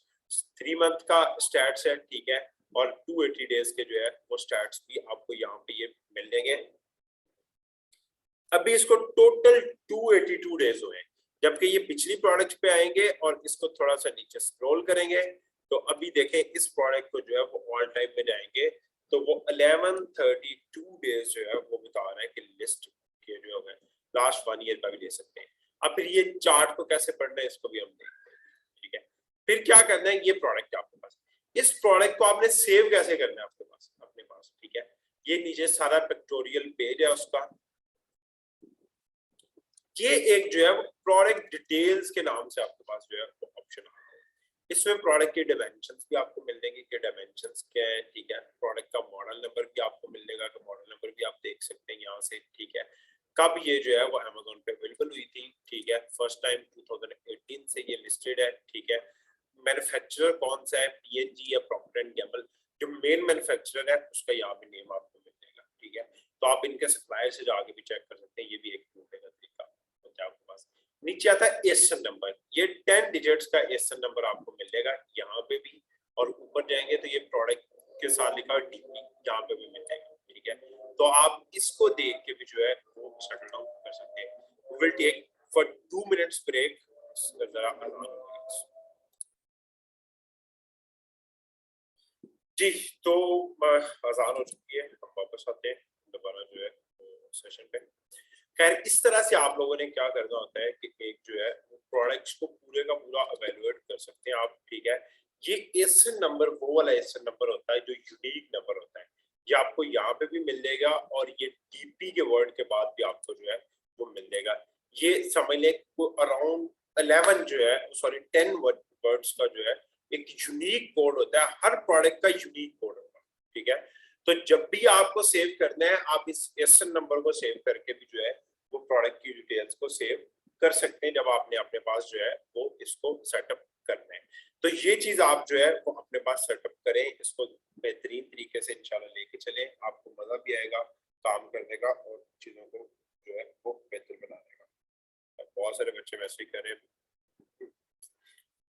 3 मंथ का स्टैट्स है, ठीक है, और 280 डेज के जो है वो स्टैट्स भी आपको यहाँ पे ये मिल जाएंगे। अभी इसको टोटल 282 डेज हुए, जबकि ये पिछली प्रोडक्ट पे आएंगे और इसको थोड़ा सा नीचे स्क्रॉल करेंगे तो अभी देखें इस प्रोडक्ट को जो है वो ऑल टाइम में जाएंगे तो वो 1132 डेज जो है वो बता रहा है कि लिस्ट के जो है लास्ट 1 ईयर का भी ले सकते हैं। अब फिर ये चार्ट को कैसे पढ़ना है इसको भी हम देखते हैं, ठीक है। फिर क्या करना है, ये प्रोडक्ट आपके पास, इस प्रोडक्ट को आपने सेव कैसे करना है आपके पास, अपने पास, ठीक है। ये नीचे सारा पिक्टोरियल पेज है उसका, ये एक जो है वो प्रोडक्ट डिटेल्स के नाम से आपके पास जो है वो ऑप्शन आ रहा है। इसमें प्रोडक्ट के डायमेंशंस भी आपको मिल जाएंगे कि डायमेंशंस क्या है, ठीक है। प्रोडक्ट का मॉडल नंबर भी आपको मिल जाएगा, कि मॉडल नंबर भी आप देख सकते हैं यहाँ से, ठीक है। कब ये जो है वो अमेज़न पे अवेलेबल हुई थी, ठीक है, फर्स्ट टाइम 2018 से ये लिस्टेड है, ठीक है। मैन्युफैक्चरर कौन सा है, पीएनजी या प्रॉक्टर एंड गैम्बल, जो मेन मैन्युफैक्चरर है उसका यहाँ पे नेम आपको मिल जाएगा, ठीक है। तो आप इनके सप्लायर से जाके भी चेक कर सकते हैं, ये भी एक ढूंढने का तरीका होता है आपके पास। नीचे आता है एसएन नंबर, ये 10 डिजिट्स का एसएन नंबर आपको मिलेगा यहाँ पे भी, और ऊपर जाएंगे तो ये प्रोडक्ट के साथ लिखा हुआ डीपी यहाँ पे भी मिल जाएगा, ठीक है। तो आप इसको देख के भी जो है वो सेटल डाउन कर सकते हैं। We will take for 2 minutes break. जरा जी, तो अजान हो चुकी है, हम वापस आते हैं दोबारा जो है सेशन पे। खैर इस तरह से आप लोगों ने क्या करना होता है कि एक जो है प्रोडक्ट्स को पूरे का पूरा एवेलुएट कर सकते हैं आप, ठीक है। ये एसएन नंबर वो वाला एसएन नंबर होता है जो यूनिक नंबर होता है, ये आपको यहाँ पे भी मिल जाएगा और ये डीपी के वर्ड के बाद भी आपको जो है वो मिल जाएगा। ये समझ लें अराउंड 11 जो है सॉरी 10 वर्ड्स का जो है एक यूनिक कोड होता है, हर प्रोडक्ट का यूनिक कोड होता है, ठीक है। तो जब भी आपको सेव करना है आप इस एसएन नंबर को सेव करके भी जो है वो प्रोडक्ट की डिटेल्स को सेव कर सकते हैं जब आपने अपने पास जो है वो इसको सेटअप करना है। तो ये चीज आप जो है वो अपने पास सेटअप करें, इसको बेहतरीन तरीके से इंशाल्लाह लेके चलें, आपको मजा भी आएगा काम करने का और चीजों को जो है वो बेहतर बनाने का। बहुत सारे बच्चे वैसे ही कर रहे हैं।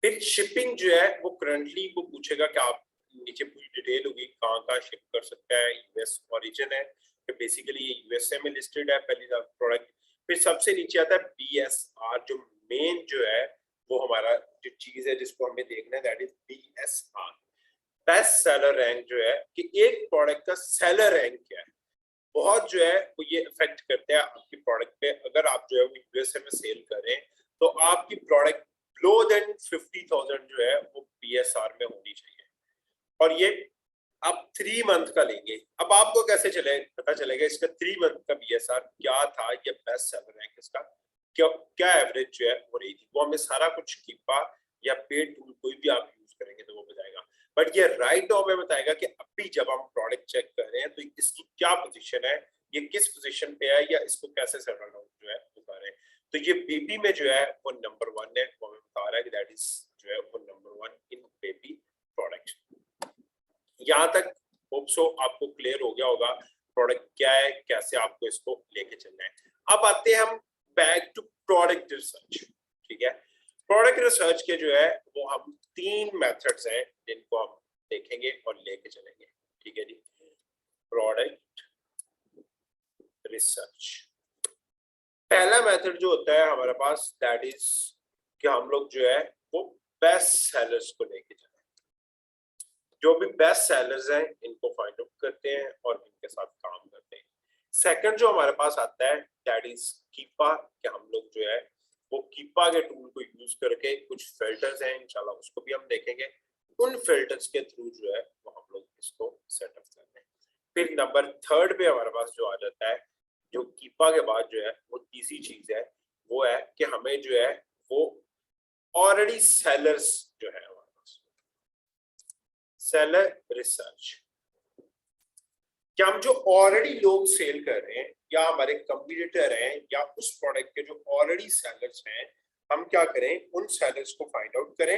फिर शिपिंग जो है वो करंटली वो पूछेगा कि आप नीचे पूरी डिटेल होगी कहाँ कहाँ शिप कर सकता है, यूएस ओरिजिन है, तो बेसिकली ये यूएसए में लिस्टेड है पहली प्रोडक्ट। फिर सबसे नीचे आता है बीएसआर, जो मेन जो है वो हमारा जो चीज है जिसको हमें देखना है, that is BSR, best seller rank जो है, कि एक प्रोडक्ट का सेलर रैंक क्या है, बहुत जो है वो ये इफेक्ट करते हैं आपकी प्रोडक्ट पे। अगर आप जो है वो यूएसए में सेल करें तो आपकी प्रोडक्ट लो देन 50,000 जो है वो बीएसआर में होनी चाहिए, और ये आप 3 मंथ का लेंगे। अब आपको कैसे पता चलेगा इसका 3 मंथ का बीएसआर क्या था, या बेस्ट सेलर रैंक इसका क्या एवरेज जो है हो रही थी, वो हमें सारा कुछ कीपा या पेड टूल कोई भी आप यूज करेंगे तो वो बताएगा। बट ये राइट नाउ में बताएगा कि अभी जब हम प्रोडक्ट चेक कर रहे हैं तो इसकी क्या पोजीशन है, ये किस पोजीशन पे है, या इसको कैसे सेटल डाउन जो है बता रहे हैं। तो ये बेबी में जो है वो नंबर 1 है, वो हमें बता रहा है कि दैट इज जो है वो नंबर 1 इन बेबी प्रोडक्ट। यहाँ तक होप सो आपको क्लियर हो गया होगा प्रोडक्ट क्या है, कैसे आपको इसको लेके चलना है। अब आते हैं हम बैक टू प्रोडक्ट रिसर्च, ठीक है। प्रोडक्ट रिसर्च के जो है वो हम 3 मेथड्स हैं जिनको हम देखेंगे और लेके चलेंगे, ठीक है जी। प्रोडक्ट रिसर्च पहला मेथड जो होता है हमारे पास, दैट इज कि हम लोग जो है वो बेस्ट सेलर्स को लेके चलें, जो भी बेस्ट सेलर्स हैं इनको फाइंड आउट करते हैं और इनके साथ काम करते हैं। सेकंड जो हमारे पास आता है दैट इज कीपा, कि हम लोग जो है वो कीपा के टूल को यूज करके कुछ फिल्टर्स हैं इंशाल्लाह उसको भी हम देखेंगे, उन फिल्टर्स के थ्रू जो है वो हम लोग इसको सेटअप करते हैं। फिर नंबर 3 पे हमारे पास जो आ जाता है, जो कीपा के बाद जो है वो तीसरी चीज है, वो है कि हमें जो है वो ऑलरेडी सेलर्स जो है हमारे पास सेलर रिसर्च, कि हम जो ऑलरेडी लोग सेल कर रहे हैं या हमारे कंपटीटर हैं या उस प्रोडक्ट के जो ऑलरेडी सेलर्स हैं, हम क्या करें उन सेलर्स को फाइंड आउट करें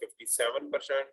57%,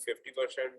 50%,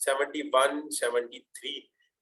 71 73,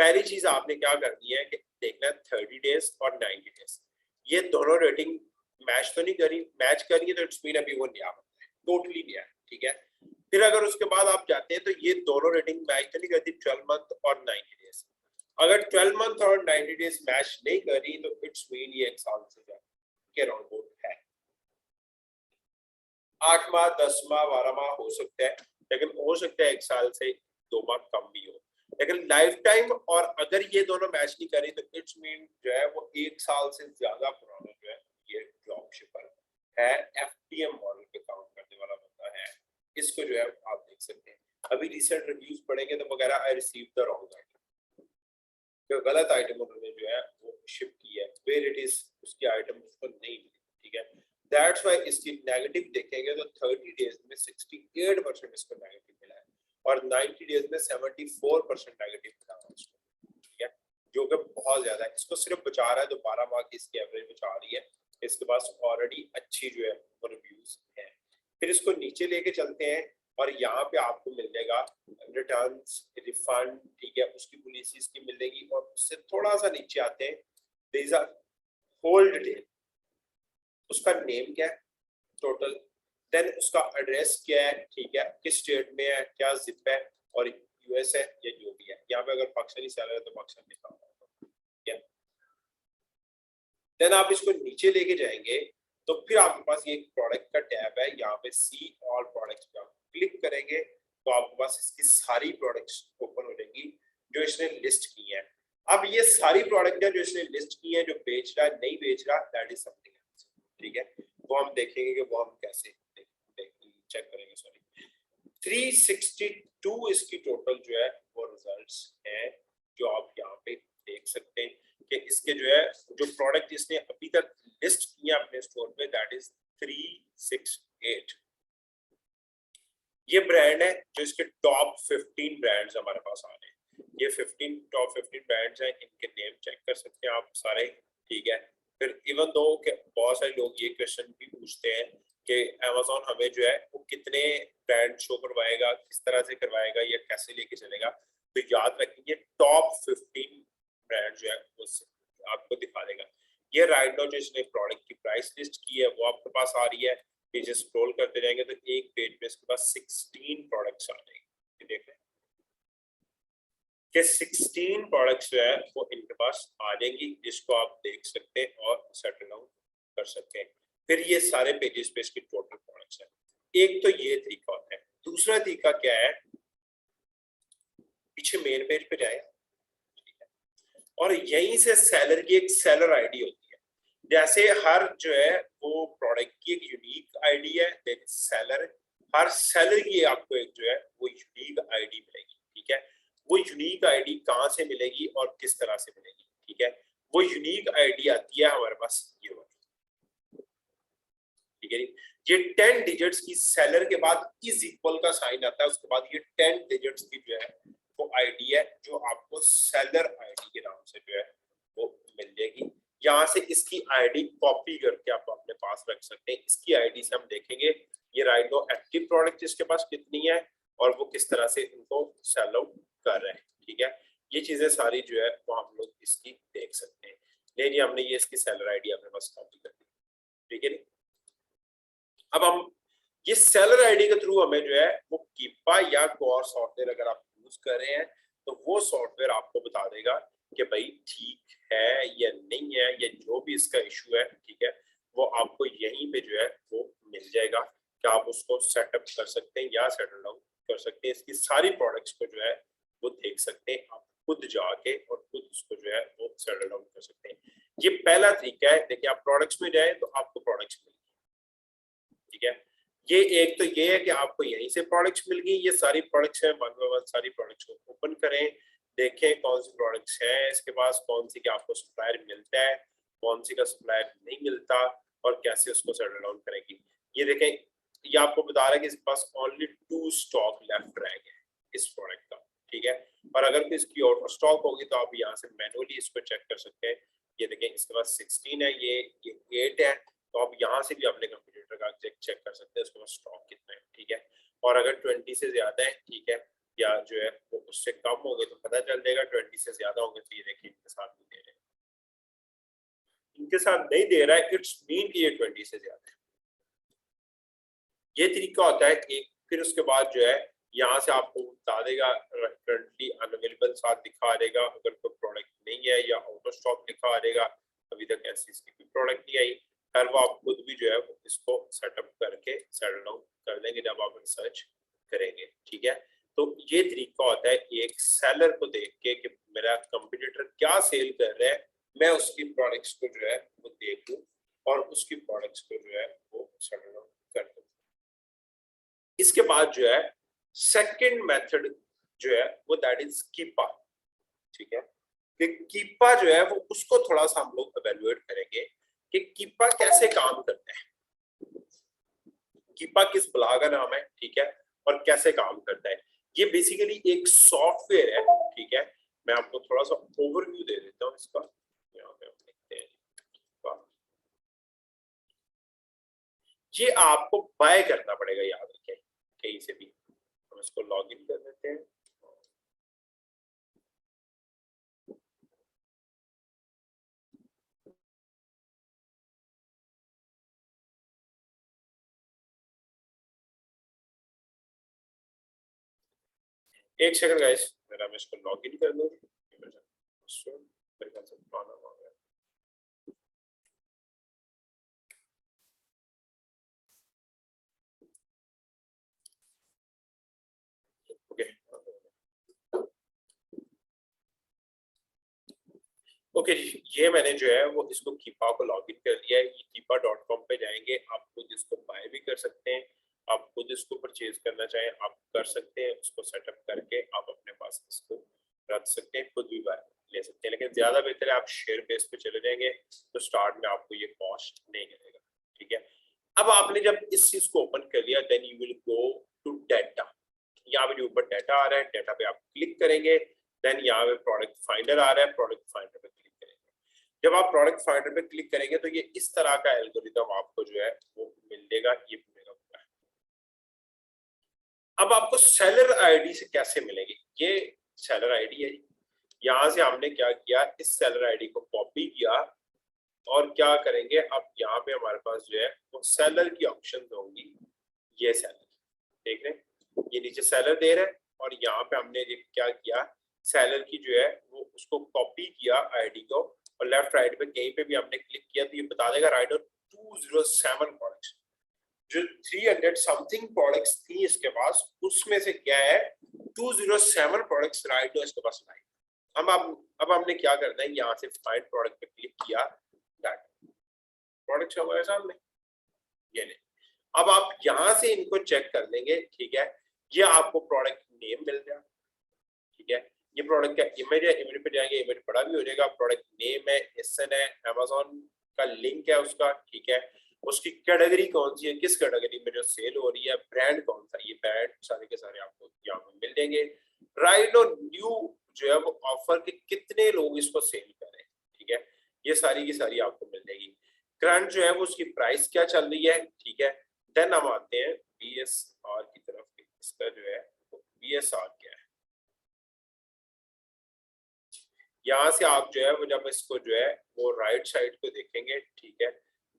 पहली चीज आपने क्या करनी है कि देखना है 30 डेज और 90 डेज, ये दोनों रेटिंग मैच तो नहीं करी, मैच करिए तो इट्स मीन अभी वो नया बंदा है, टोटली नया है, ठीक है। फिर अगर उसके बाद आप जाते हैं तो ये दोनों रेटिंग मैच तो नहीं करती 12 मंथ और 90 डेज। अगर 12 मंथ और 90 डेज मैच नहीं करी तो इट्स मीन ये 1 साल से के अराउंड है। 8 माह 10 माह 12 माह हो सकता है, लेकिन हो सकता है 1 साल से 2 माह कम भी हो, लेकिन लाइफ टाइम और अगर ये दोनों मैच नहीं करी तो इट्स मीन जो है वो 1 साल से ज्यादा पुराना जो है ये ड्रॉप शिपर है, एफटीएम मॉडल पे काम करने वाला बंदा है। इसको जो है आप देख सकते हैं, अभी रिसेंट रिव्यूज पढ़ेंगे तो वगैरह I receive the wrong item, जो गलत आइटम उन्होंने जो है वो शिप की है, वेयर इट इज उसकी आइटम उसको नहीं मिली, ठीक है। दैट्स व्हाई इसकी नेगेटिव देखेंगे तो 30 डेज में 68% इसको नेगेटिव मिला है और 90 डेज में 74% नेगेटिव मिला है उसको, ठीक है, जो कि बहुत ज्यादा है। इसको सिर्फ बचा रहा है तो 12 माह की इसकी एवरेज बचा रही है, इसके पास ऑलरेडी अच्छी जो है वो रिव्यूज है। फिर इसको नीचे लेके चलते हैं और यहाँ पे आपको मिल जाएगा रिटर्न्स, रिफंड, ठीक है, उसकी पॉलिसीज की मिलेगी। और उससे थोड़ा सा नीचे आते हैं, there is a whole detail, उसका नेम क्या है टोटल, देन उसका एड्रेस क्या है, ठीक है, किस स्टेट में है, क्या जिप है और यूएस है या जो भी है। यहाँ पे अगर पाकिस्तानी सेलर है तो पाकिस्तान लिखा होगा, ठीक है। देन आप इसको नीचे लेके जाएंगे तो फिर आपके पास ये प्रोडक्ट का टैब है, यहाँ पे सी ऑल प्रोडक्ट्स पे आप क्लिक करेंगे तो आपके पास इसकी सारी प्रोडक्ट्स ओपन हो जाएंगी जो इसने लिस्ट की है। अब ये सारी प्रोडक्ट है जो इसने लिस्ट की है, जो बेच रहा है नहीं बेच रहा, दैट इज समथिंग, ठीक है, वो हम देखेंगे कि वो हम कैसे चेक करेंगे। सॉरी, 362 इसकी टोटल जो है वो रिजल्ट्स हैं जो आप यहाँ पे देख सकते हैं कि इसके जो है जो प्रोडक्ट इसने अभी तक लिस्ट किया अपने स्टोर पे, दैट इज 368। ये ब्रांड है जो इसके टॉप 15 ब्रांड्स हमारे पास आ रहे हैं। ये 15 टॉप 15 ब्रांड्स हैं, इनके नेम चेक कर सकते हैं आप सारे, ठीक है। फिर इवन दो बहुत सारे लोग ये क्वेश्चन भी पूछते हैं कि Amazon हमें जो है वो कितने ब्रांड शो करवाएगा, किस तरह से करवाएगा या कैसे लेके चलेगा, तो याद रखिए टॉप 15 ब्रांड जो है वो आपको दिखा देगा। ये राइट नाउ जो इसने प्रोडक्ट की प्राइस लिस्ट की है वो आपके पास आ रही है। पेज स्क्रॉल करते रहेंगे तो एक पेज में इसके पास 16 प्रोडक्ट्स आ जाएंगे, देख रहे हैं कि 16 प्रोडक्ट्स जो है वो इनके पास आ जाएंगी, जिसको आप देख सकते हैं और सेटल डाउन कर सकते हैं। फिर ये सारे पेजेस पे इसकी टोटल प्रोडक्ट्स है। एक तो ये तरीका होता है। दूसरा तरीका क्या है, पीछे मेन पेज पे जाए, ठीक है, और यहीं से सेलर की एक सेलर आईडी होती है। जैसे हर जो है वो प्रोडक्ट की एक यूनिक आईडी है, सेलर, हर सेलर की आपको एक जो है वो यूनिक आईडी मिलेगी, ठीक है। वो यूनिक आईडी कहाँ से मिलेगी और किस तरह से मिलेगी, ठीक है, वो यूनिक आईडी आती है हमारे पास ये वाली, ठीक है। ये 10 डिजिट्स की सेलर के बाद इज इक्वल का साइन आता है, उसके बाद ये 10 डिजिट्स की जो है वो आईडी है जो आपको सेलर आईडी के नाम से जो है वो मिल जाएगी। यहाँ से इसकी आईडी कॉपी करके आप अपने पास रख सकते हैं। इसकी आईडी से हम देखेंगे ये राइट नो एक्टिव प्रोडक्ट इसके पास कितनी है और वो किस तरह से इनको सेल आउट कर रहे हैं, ठीक है। ये चीजें सारी जो है वो हम लोग इसकी देख सकते हैं। नहीं जी, हमने ये इसकी सेलर आईडी अपने पास कॉपी कर दी, ठीक है। अब हम ये सेलर आईडी के थ्रू हमें जो है वो कीपा या कोई और सॉफ्टवेयर अगर आप यूज कर रहे हैं तो वो सॉफ्टवेयर आपको बता देगा कि भाई ठीक है या नहीं है, या जो भी इसका इशू है, ठीक है, वो आपको यहीं पे जो है वो मिल जाएगा कि आप उसको सेटअप कर सकते हैं या सेटल डाउन कर सकते हैं। इसकी सारी प्रोडक्ट्स को जो है वो देख सकते हैं आप खुद जाके और खुद उसको जो है वो सेटल डाउन कर सकते हैं। ये पहला तरीका है। देखिए आप प्रोडक्ट्स में जाए तो आपको प्रोडक्ट्स मिलेगी, ठीक है। ये एक तो ये है कि आपको यहीं से प्रोडक्ट्स मिल गई, ये सारी प्रोडक्ट्स हैं, वन बाय वन सारी प्रोडक्ट्स को ओपन करें, देखें कौन सी प्रोडक्ट्स हैं इसके पास, कौन सी का आपको सप्लायर मिलता है, कौन सी का सप्लायर नहीं मिलता और कैसे उसको सेटल डाउन करेंगी। ये देखें, ये आपको बता रहा है कि इसके पास ओनली 2 स्टॉक लेफ्ट रह गए इस प्रोडक्ट का, ठीक है। और अगर कोई इसकी आउट ऑफ स्टॉक होगी तो आप यहाँ से मैनुअली इसको चेक कर सकते हैं। ये देखें इसके पास 16 है, ये 8 है, तो आप यहाँ से भी अपने कंप्यूटर का चेक कर सकते हैं इसके पास स्टॉक कितना है, ठीक है। और अगर 20 से ज्यादा है, ठीक है, या जो है वो उससे कम होंगे तो पता चल जाएगा, 20 से ज्यादा होंगे तो ये देखिए इनके साथ नहीं दे रहे, इनके साथ नहीं दे रहा है, इट्स मीन कि ये 20 से ज्यादा है। ये तरीका होता है एक। फिर उसके बाद जो है यहाँ से आपको बता देगा करंटली अनअवेलेबल साथ दिखा देगा, अगर कोई प्रोडक्ट नहीं है या आउट ऑफ स्टॉक दिखा देगा, अभी तक ऐसी इसकी कोई प्रोडक्ट नहीं आई, फिर वो आप खुद भी जो है इसको सेटअप करके सेटल डाउन कर देंगे जब आप रिसर्च करेंगे, ठीक है। तो ये तरीका होता है एक सेलर को देख के कि मेरा कंपटीटर क्या सेल कर रहा है, मैं उसकी प्रोडक्ट्स को जो है वो देख लूं और उसकी प्रोडक्ट्स को जो है वो सेटल डाउन कर दूं। इसके बाद जो है सेकंड मेथड जो है वो दैट इज कीपा, ठीक है। कि कीपा जो है वो उसको थोड़ा सा हम लोग एवेल्युएट करेंगे कि कीपा कैसे काम करता है, कीपा किस बला का नाम है, ठीक है, और कैसे काम करता है। ये बेसिकली एक सॉफ्टवेयर है, ठीक है। मैं आपको थोड़ा सा ओवरव्यू दे देता हूँ इसका, यहाँ पे हम लिखते हैं ये आपको बाय करना पड़ेगा, याद रखें कहीं से भी। हम इसको लॉग इन कर देते हैं, एक सेकंड गाइस, मेरा मैं इसको लॉग इन कर दूं। मेरे ख्याल से पुराना हो गया। ओके ओके जी, ये मैंने जो है वो इसको कीपा को लॉग इन कर लिया है। ये कीपा.com पे जाएंगे, आप खुद इसको बाय भी कर सकते हैं, आप खुद इसको परचेज करना चाहें आप कर सकते हैं, उसको सेटअप करके आप अपने पास इसको रख सकते हैं, खुद भी बाय ले सकते हैं। लेकिन ज्यादा बेहतर है आप शेयर बेस पे चले जाएंगे तो स्टार्ट में आपको ये कॉस्ट नहीं करेगा, ठीक है। अब आपने जब इस चीज को ओपन कर लिया then you will go to data. यहाँ पे ऊपर डाटा आ रहा है, डाटा पे आप क्लिक करेंगे, देन यहाँ पे प्रोडक्ट फाइंडर आ रहा है, प्रोडक्ट फाइंडर पे क्लिक करेंगे। जब आप प्रोडक्ट फाइंडर पे क्लिक करेंगे तो ये इस तरह का एल्गोरिथम आपको जो है वो मिलेगा, ये पूरे का पूरा। अब आपको सेलर आईडी से कैसे मिलेगी, ये सेलर आईडी है, यहाँ से हमने क्या किया, इस सेलर आईडी को कॉपी किया और क्या करेंगे, अब यहाँ पे हमारे पास जो है वो सेलर की ऑप्शन होंगी, ये सेलर देख रहे हैं, ये नीचे सेलर दे रहे हैं और यहाँ पे हमने क्या किया, सेलर की जो है वो उसको कॉपी किया आईडी को, और लेफ्ट राइट पे कहीं पे भी हमने क्लिक किया तो ये बता देगा राइट 207 प्रोडक्ट्स, जो 300 समथिंग प्रोडक्ट्स थी इसके पास, उसमें से क्या है 207 प्रोडक्ट्स राइट हो इसके पास राइट। अब हमने क्या करना है, यहाँ से फाइंड प्रोडक्ट पे क्लिक किया, प्रोडक्ट हमारे सामने ये नहीं। अब आप यहाँ से इनको चेक कर लेंगे, ठीक है, ये आपको प्रोडक्ट नेम मिल गया, ठीक है, ये प्रोडक्ट का इमेज है, इमेज पे जाएंगे इमेज बड़ा भी हो जाएगा, प्रोडक्ट नेम है, एसएन है, अमेज़न का लिंक है उसका, ठीक है, उसकी कैटेगरी कौन सी है, किस कैटेगरी में जो सेल हो रही है, ब्रांड कौन सा, ये ब्रांड सारे के सारे आपको यहाँ पे मिल जाएंगे। राइट और न्यू जो है वो ऑफर के कितने लोग इसको सेल कर रहे हैं, ठीक है, ये सारी की सारी आपको मिल जाएगी। करंट जो है वो उसकी प्राइस क्या चल रही है, ठीक है। देन हम आते हैं बीएसआर की तरफ, इसका जो है वो बीएसआर क्या है, यहाँ से आप जो है वो जब इसको जो है वो राइट साइड को देखेंगे, ठीक है,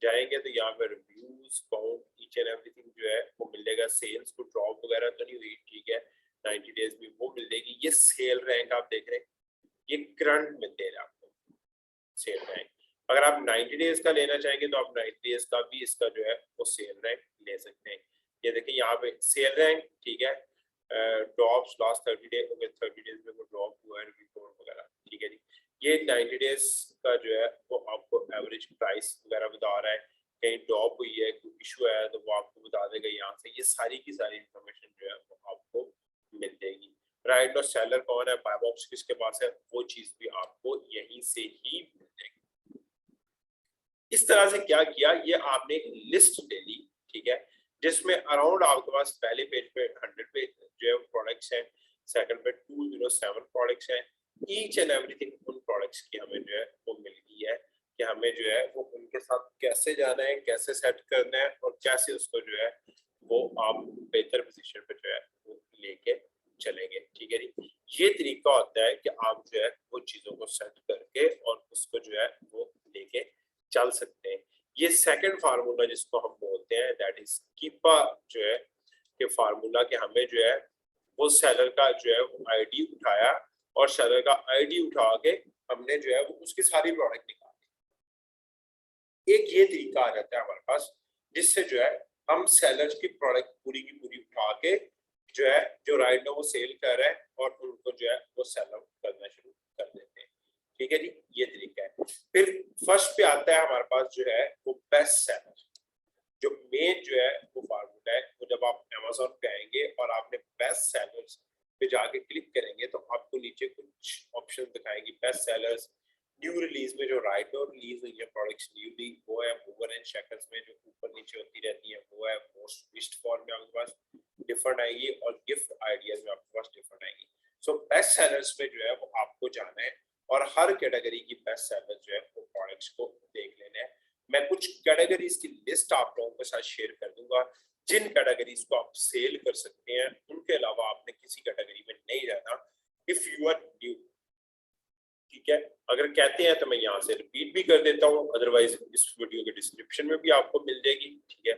जाएंगे तो यहाँ पे reviews count each and everything जो है वो मिलेगा, सेल्स को ड्रॉप वगैरह तो नहीं हुई, ठीक है, 90 डेज में वो मिल जाएगी। ये सेल रैंक आप देख रहे हैं, ये करंट में दे रहा है आपको सेल रैंक। अगर आप 90 डेज का लेना चाहेंगे तो आप 90 डेज का भी इसका जो है वो सेल रैंक ले सकते हैं। ये देखिए यहाँ पे सेल रैंक, ठीक है, ड्रॉप्स लास्ट 30 डेज हो गए, 30 डेज में वो ड्रॉप हुआ है रिपोर्ट वगैरह, ठीक है जी। ये 90 डेज का जो है वो आपको एवरेज प्राइस वगैरह बता रहा है, कहीं ड्रॉप हुई है कोई इशू है तो वो आपको बता देगा यहाँ से, ये सारी की सारी इंफॉर्मेशन जो है वो आपको मिल जाएगी। राइट और सेलर कौन है, बाय बॉक्स किसके पास है, वो चीज भी आपको यहीं से ही मिल जाएगी। इस तरह से क्या किया, ये आपने एक लिस्ट ले ली, ठीक है, जिसमें अराउंड आपके पास पहले पेज पे 100 पे जो है प्रोडक्ट्स हैं, सेकंड पे 207 प्रोडक्ट्स हैं, ईच एंड एवरीथिंग उन प्रोडक्ट्स की हमें जो है वो मिल गई है कि हमें जो है वो उनके साथ कैसे जाना है, कैसे सेट करना है और कैसे उसको जो है वो आप बेहतर पोजीशन पे जो है वो लेके चलेंगे, ठीक है जी। ये तरीका होता है कि आप जो है वो चीजों को सेट करके और उसको जो है वो लेके चल सकते हैं। ये सेकंड फार्मूला जिसको हम बोलते हैं दैट इज कीपा जो है कि फार्मूला कि हमें जो है वो सेलर का जो है वो आईडी उठाया और सेलर का आईडी उठा के हमने जो है वो उसकी सारी प्रोडक्ट निकाली। एक ये तरीका आ जाता है हमारे पास जिससे जो है हम सेलर्स की प्रोडक्ट पूरी की पूरी उठा के जो है जो राइट नाउ वो सेल कर रहे हैं और उनको जो है वो सेल आउट करना शुरू कर देते हैं, ठीक है जी। ये तरीका है। फिर फर्स्ट पे आता है हमारे पास जो है वो बेस्ट सेलर। जो मेन जो है वो फार्मूला है वो जब आप Amazon पे आएंगे और आपने बेस्ट सेलर्स पे जाके क्लिक करेंगे तो आपको नीचे कुछ ऑप्शन दिखाएंगी। बेस्ट सेलर्स न्यू रिलीज में जो राइट नाउ रिलीज हुई है प्रोडक्ट्स न्यूली वो है। मूवर एंड शेकर्स में जो ऊपर नीचे होती रहती है वो है। मोस्ट विश्ड फॉर में आपके पास डिफरेंट आएगी और गिफ्ट आइडियाज में आपके पास डिफरेंट आएगी। सो बेस्ट सेलर्स में जो है वो आपको जाना है और हर कैटेगरी की बेस्ट सेलर जो है वो प्रोडक्ट्स को देख लेना है। मैं कुछ कैटेगरीज की लिस्ट आप लोगों के साथ शेयर कर दूंगा जिन कैटेगरीज को आप सेल कर सकते हैं। उनके अलावा आपने किसी कैटेगरी में नहीं रहना इफ यू आर न्यू, ठीक है। अगर कहते हैं तो मैं यहाँ से रिपीट भी कर देता हूँ, अदरवाइज इस वीडियो के डिस्क्रिप्शन में भी आपको मिल जाएगी, ठीक है।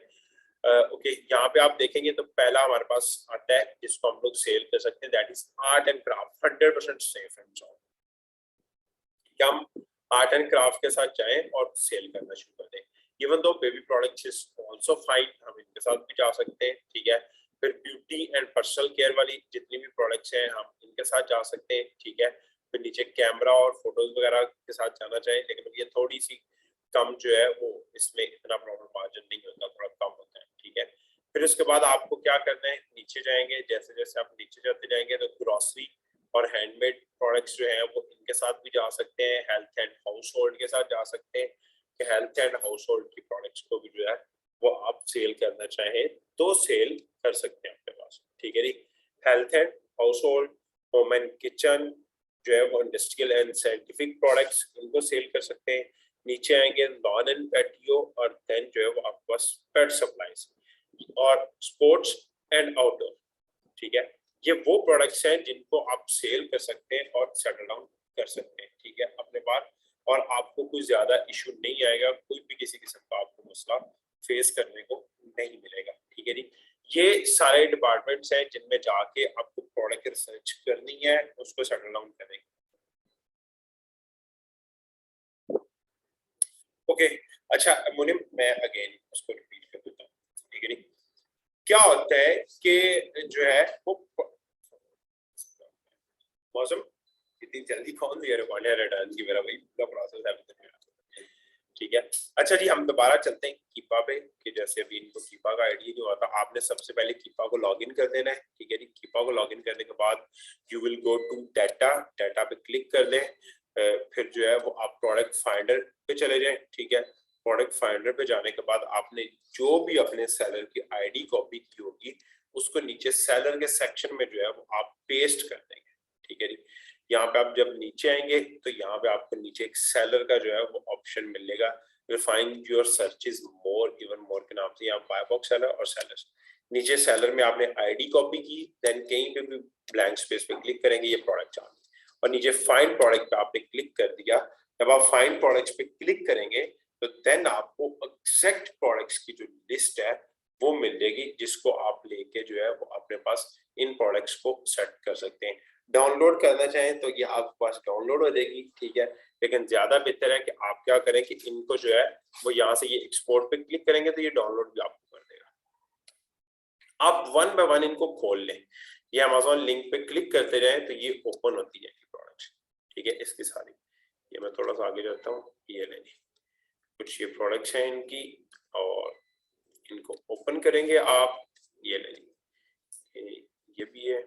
ओके, यहाँ पे आप देखेंगे तो पहला हमारे पास आता है जिसको हम लोग सेल कर सकते हैं that is art and craft. 100% safe and solve. हम आर्ट एंड क्राफ्ट के साथ जाएं और सेल करना शुरू कर दें। Even though baby products is also fine, हम इनके साथ भी जा सकते हैं, ठीक है। फिर ब्यूटी एंड पर्सनल केयर वाली जितनी भी प्रोडक्ट्स हैं हम इनके साथ जा सकते हैं, ठीक है। फिर नीचे कैमरा और फोटोज वगैरह के साथ जाना चाहिए, लेकिन ये थोड़ी सी कम जो है वो इसमें इतना प्रॉफिट मार्जिन नहीं होता, थोड़ा कम होता है, ठीक है। फिर उसके बाद आपको क्या करना है, नीचे जाएंगे। जैसे जैसे आप नीचे जाते जाएंगे तो ग्रोसरी और हैंडमेड प्रोडक्ट्स जो हैं वो इनके साथ भी जा सकते हैं। हेल्थ एंड हाउस होल्ड के साथ जा सकते हैं कि हेल्थ एंड हाउस होल्ड की प्रोडक्ट्स को भी जो है वो आप सेल करना चाहें तो सेल कर सकते हैं अपने पास, ठीक है जी। Health and household, home and kitchen जो है वो इंडस्ट्रियल एंड साइंटिफिक प्रोडक्ट्स इनको सेल कर सकते हैं। नीचे आएंगे लॉन एंड पेटियो और देन जो है वो आपके पास पेट सप्लाईज और स्पोर्ट्स एंड आउटडोर, ठीक है। ये वो प्रोडक्ट्स हैं जिनको आप सेल कर सकते हैं और सेटल डाउन कर सकते हैं, ठीक है, अपने पास। और आपको कोई ज्यादा इशू नहीं आएगा, कोई भी किसी किस्म का आपको मसला फेस करने को नहीं मिलेगा, ठीक है जी। ये सारे डिपार्टमेंट्स हैं जिनमें जाके आपको प्रोडक्ट रिसर्च करनी है, उसको सेटल डाउन करने। ओके, अच्छा मुनिम, मैं अगेन उसको रिपीट कर देता हूँ, ठीक है जी। क्या होता है कि जो है वो मौसम इतनी जल्दी कौन सी रिटर्न की मेरा वही पूरा प्रोसेस है, ठीक है। अच्छा जी, हम दोबारा चलते हैं कीपा पे कि जैसे अभी इनको कीपा का आइडिया जो आता है, आपने सबसे पहले कीपा को लॉगिन कर देना है, ठीक है जी। कीपा को लॉगिन करने के बाद you will go to data, data पे क्लिक कर दें। फिर जो है वो आप प्रोडक्ट फाइंडर पे चले जाएं, ठीक है। प्रोडक्ट फाइंडर पे जाने के बाद आपने जो भी अपने सेलर की आईडी कॉपी की होगी उसको नीचे सेलर के सेक्शन में जो है वो आप पेस्ट कर देंगे, ठीक है जी। यहाँ पे आप जब नीचे आएंगे तो यहाँ पे आपको नीचे एक सेलर का जो है वो ऑप्शन मिलेगा, find your searches more even more के नाम से। यहाँ बाय बॉक्स सेलर और सेलर्स, नीचे सेलर में आपने आईडी कॉपी की, देन कहीं पे भी ब्लैंक स्पेस पे क्लिक करेंगे ये प्रोडक्ट आ गई और नीचे फाइंड प्रोडक्ट पे आपने क्लिक कर दिया। जब आप फाइंड प्रोडक्ट्स पे क्लिक करेंगे तो देन आपको एग्जैक्ट प्रोडक्ट्स की जो लिस्ट है वो मिल जाएगी जिसको आप लेके जो है वो अपने पास इन प्रोडक्ट्स को सेट कर सकते हैं। डाउनलोड करना चाहें तो ये आपके पास डाउनलोड हो जाएगी, ठीक है। लेकिन ज्यादा बेहतर है कि आप क्या करें कि इनको जो है वो यहाँ से ये एक्सपोर्ट पे क्लिक करेंगे तो ये डाउनलोड भी आपको कर देगा। आप वन बाय वन इनको खोल लें, ये अमेज़न लिंक पे क्लिक करते जाएं तो ये ओपन होती है प्रोडक्ट, ठीक है। इसकी सारी ये मैं थोड़ा सा आगे जाता हूँ, ये लेनी कुछ ये प्रोडक्ट्स हैं इनकी और इनको ओपन करेंगे आप, ये लेनी ये भी है।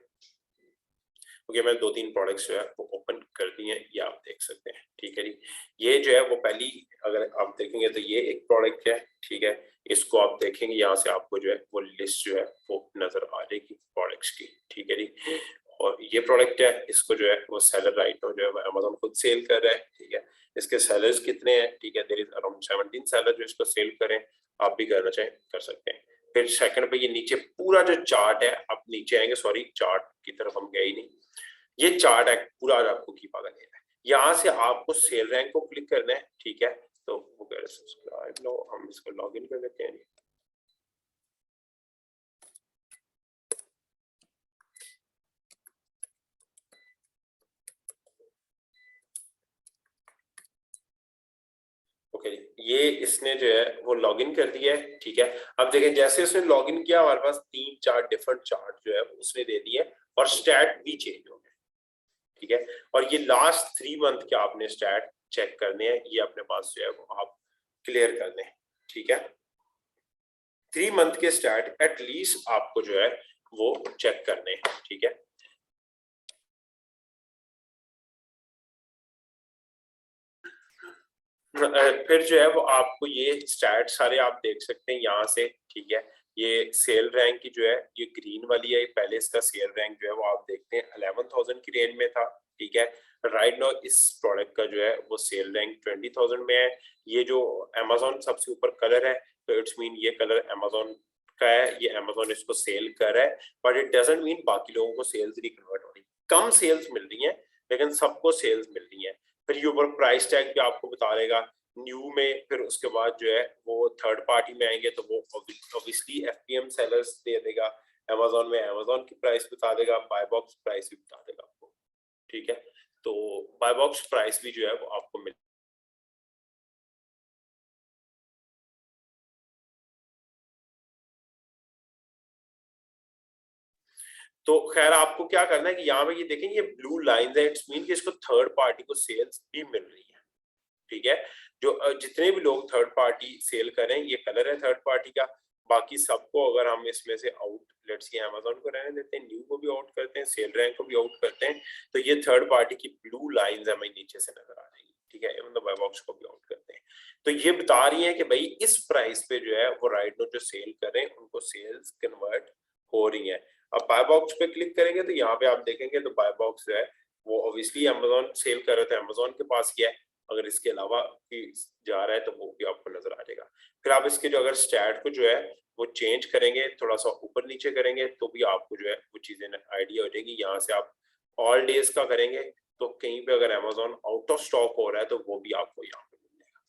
ओके, मैं 2-3 प्रोडक्ट्स जो है वो ओपन कर दिए हैं, ये आप देख सकते हैं, ठीक है जी। ये जो है वो पहली अगर आप देखेंगे तो ये एक प्रोडक्ट है, ठीक है। इसको आप देखेंगे यहाँ से आपको जो है वो लिस्ट जो है वो नजर आ जाएगी प्रोडक्ट्स की, ठीक है जी। और ये प्रोडक्ट है, इसको जो है वो सेलर राइट नाउ जो है अमेज़न खुद सेल कर रहा है, ठीक है। इसके सेलर्स कितने हैं, ठीक है, देयर इज अराउंड 17 सेलर जो इसको सेल करें, आप भी करना चाहें कर सकते हैं। फिर सेकंड पे ये नीचे पूरा जो चार्ट है, अब नीचे आएंगे, सॉरी चार्ट की तरफ हम गए ही नहीं, ये चार्ट है पूरा आपको कीपा का देना है। यहाँ से आपको सेल रैंक को क्लिक करना है, ठीक है, तो वो कह रहे सब्सक्राइब लो, हम इसको लॉग इन कर लेते हैं। ओके, ये इसने जो है वो लॉग इन कर दिया है, ठीक है। अब देखें जैसे उसने लॉग इन किया, हमारे पास 3-4 डिफरेंट चार्ट जो है उसने दे दिए और स्टैट भी चेंज हो गए, ठीक है। और ये लास्ट 3 मंथ के आपने स्टैट चेक करने हैं, ये अपने पास जो है वो आप क्लियर करने हैं, ठीक है। 3 मंथ के स्टैट एटलीस्ट आपको जो है वो चेक करने हैं, ठीक है। फिर जो है वो आपको ये स्टैट सारे आप देख सकते हैं यहाँ से, ठीक है। ये सेल रैंक की जो है ये ग्रीन वाली है, पहले इसका सेल रैंक जो है वो आप देखते हैं 11,000 की रेंज में था, ठीक है। राइट नाउ इस प्रोडक्ट का जो है वो सेल रैंक 20,000 में है। ये जो अमेजोन सबसे ऊपर कलर है, तो इट्स मीन ये कलर अमेजोन का है, ये अमेजोन इसको सेल कर रहा है, बट इट डजंट मीन बाकी लोगों को सेल्स नहीं कन्वर्ट हो रही, कम सेल्स मिल रही है लेकिन सबको सेल्स मिल रही है। फिर ये ऊपर प्राइस टैग भी आपको बता देगा न्यू में। फिर उसके बाद जो है वो थर्ड पार्टी में आएंगे तो वो ऑब्वियसली एफपीएम सेलर्स दे देगा, अमेजोन में अमेजोन की प्राइस बता देगा, बाय बॉक्स प्राइस भी बता देगा आपको, ठीक है। तो बाय बॉक्स प्राइस भी जो है वो आपको मिल, तो खैर आपको क्या करना है कि यहाँ पे ये देखें ये ब्लू लाइन है, इट्स मीन कि इसको थर्ड पार्टी को सेल्स भी मिल रही है, ठीक है। जो जितने भी लोग थर्ड पार्टी सेल करें, ये कलर है थर्ड पार्टी का। बाकी सबको अगर हम इसमें से आउट, लेट्स सी अमेजोन को रहने देते हैं, न्यू को भी आउट करते हैं, सेल रैंक को भी आउट करते हैं, तो ये थर्ड पार्टी की ब्लू लाइंस हमें नीचे से नजर आ जाएगी, ठीक है। मतलब बाय बॉक्स को भी आउट करते हैं, तो ये बता रही है कि भाई इस प्राइस पे जो है वो राइट नो जो सेल कर रहे हैं उनको सेल्स कन्वर्ट हो रही है। अब बाय बॉक्स पे क्लिक करेंगे तो यहाँ पे आप देखेंगे तो बाय बॉक्स जो है वो ऑब्वियसली अमेजोन सेल कर रहे थे, अमेजोन के पास किया है, अगर इसके अलावा भी जा रहा है तो वो भी आपको नजर आ जाएगा। फिर आप इसके जो अगर स्टैट को जो है वो चेंज करेंगे, थोड़ा सा ऊपर नीचे करेंगे, तो भी आपको जो है वो चीजें आइडिया हो जाएगी। यहाँ से आप ऑल डेज का करेंगे तो कहीं पे अगर अमेजोन आउट ऑफ स्टॉक हो रहा है तो वो भी आपको यहाँ पे मिल जाएगा।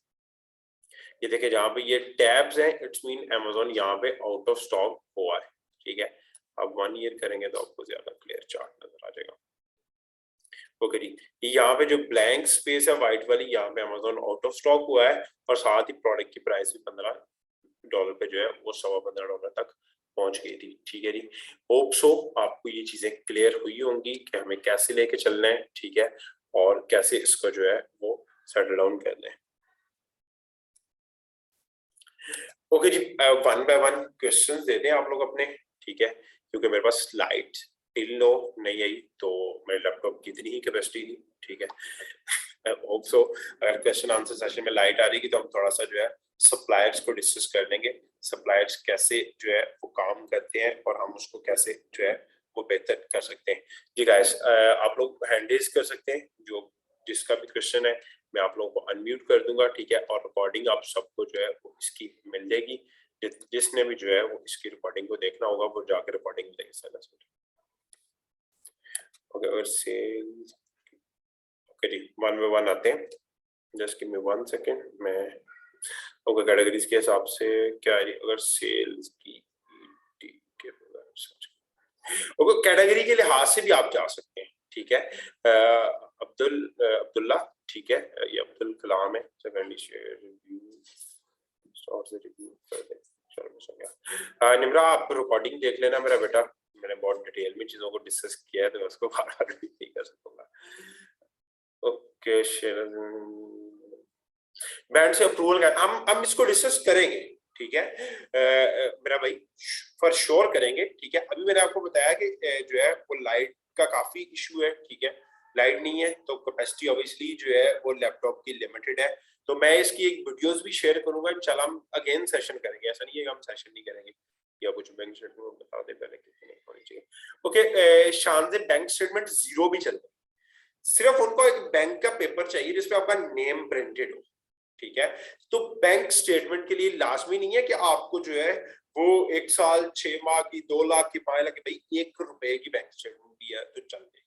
ये देखिए जहाँ पे ये टैब्स हैं, इट्स मीन अमेजोन यहाँ पे आउट ऑफ स्टॉक हुआ है, ठीक है। अब 1 ईयर करेंगे तो आपको ज्यादा क्लियर चार्ट नजर आ जाएगा। ओके जी, यहाँ पे जो ब्लैंक स्पेस है व्हाइट वाली, यहाँ पे अमेजोन आउट ऑफ स्टॉक हुआ है और साथ ही प्रोडक्ट की प्राइस भी $15 पे जो है वो $15.25 तक पहुंच गई थी, ठीक है जी। होप सो आपको ये चीजें क्लियर हुई होंगी कि हमें कैसे लेके चलना है, ठीक है, और कैसे इसको जो है वो सेटल डाउन करना है। ओके जी, 1 बाय 1 क्वेश्चंस देते हैं आप लोग अपने, ठीक है, क्योंकि मेरे पास स्लाइड टिल नो नहीं आई तो मेरे लैपटॉप की इतनी ही कैपेसिटी थी, ठीक है। होप सो अगर क्वेश्चन आंसर सेशन में लाइट आ रही है तो हम थोड़ा सा जो है सप्लायर्स को डिस्कस कर लेंगे, सप्लायर्स कैसे जो है वो काम करते हैं और हम उसको कैसे जो है वो बेहतर कर सकते हैं। जी गाइस, आप लोग हैंड रेज कर सकते हैं, जो जिसका भी क्वेश्चन है मैं आप लोगों को अनम्यूट कर दूंगा, ठीक है, और रिकॉर्डिंग आप सबको जो है वो इसकी मिल जाएगी। जिसने भी जो है वो इसकी रिकॉर्डिंग को देखना होगा वो जाकर रिकॉर्डिंग देख ओके। और सेल्स, ओके जी, 1 बाय 1 आते हैं, जस्ट गिव मी 1 सेकेंड। मैं ओके कैटेगरीज के हिसाब से क्या है, अगर सेल्स की ओके कैटेगरी के लिहाज से भी आप जा सकते हैं, ठीक है। अब्दुल्ला, ठीक है, ये अब्दुल कलाम है, सेकेंडली शेयर रिव्यू स्टॉक से रिव्यू कर दे। चलो मैं समझ गया। निम्रा आप रिकॉर्डिंग देख लेना मेरा बेटा, मैंने बहुत डिटेल में चीजों को डिस्कस किया है तो मैं उसको बार-बार रिपीट नहीं कर सकूंगा। ओके शेयर बैंड से अप्रूवल का हम इसको डिस्कस करेंगे, ठीक है मेरा भाई, फॉर श्योर करेंगे, ठीक है। अभी मैंने आपको बताया कि जो है वो लाइट का काफी इशू है, ठीक है, लाइट नहीं है तो कैपेसिटी ऑब्वियसली जो है वो लैपटॉप की लिमिटेड है, तो मैं इसकी एक वीडियोस भी शेयर करूंगा इंशाल्लाह। हम अगेन सेशन करेंगे, ऐसा नहीं है कि हम सेशन नहीं करेंगे, या कुछ बैंक स्टेटमेंट बता दे पहले कितनी होनी चाहिए। ओके, शान से बैंक स्टेटमेंट 0 भी चलते, सिर्फ उनको एक बैंक का पेपर चाहिए जिसपे आपका नेम प्रिंटेड हो, ठीक है। तो बैंक स्टेटमेंट के लिए लाजमी नहीं है कि आपको जो है वो 1 साल 6 माह की 2 लाख की 5 लाख की, भाई 1 रुपए की बैंक स्टेटमेंट भी है तो चल जाएगी।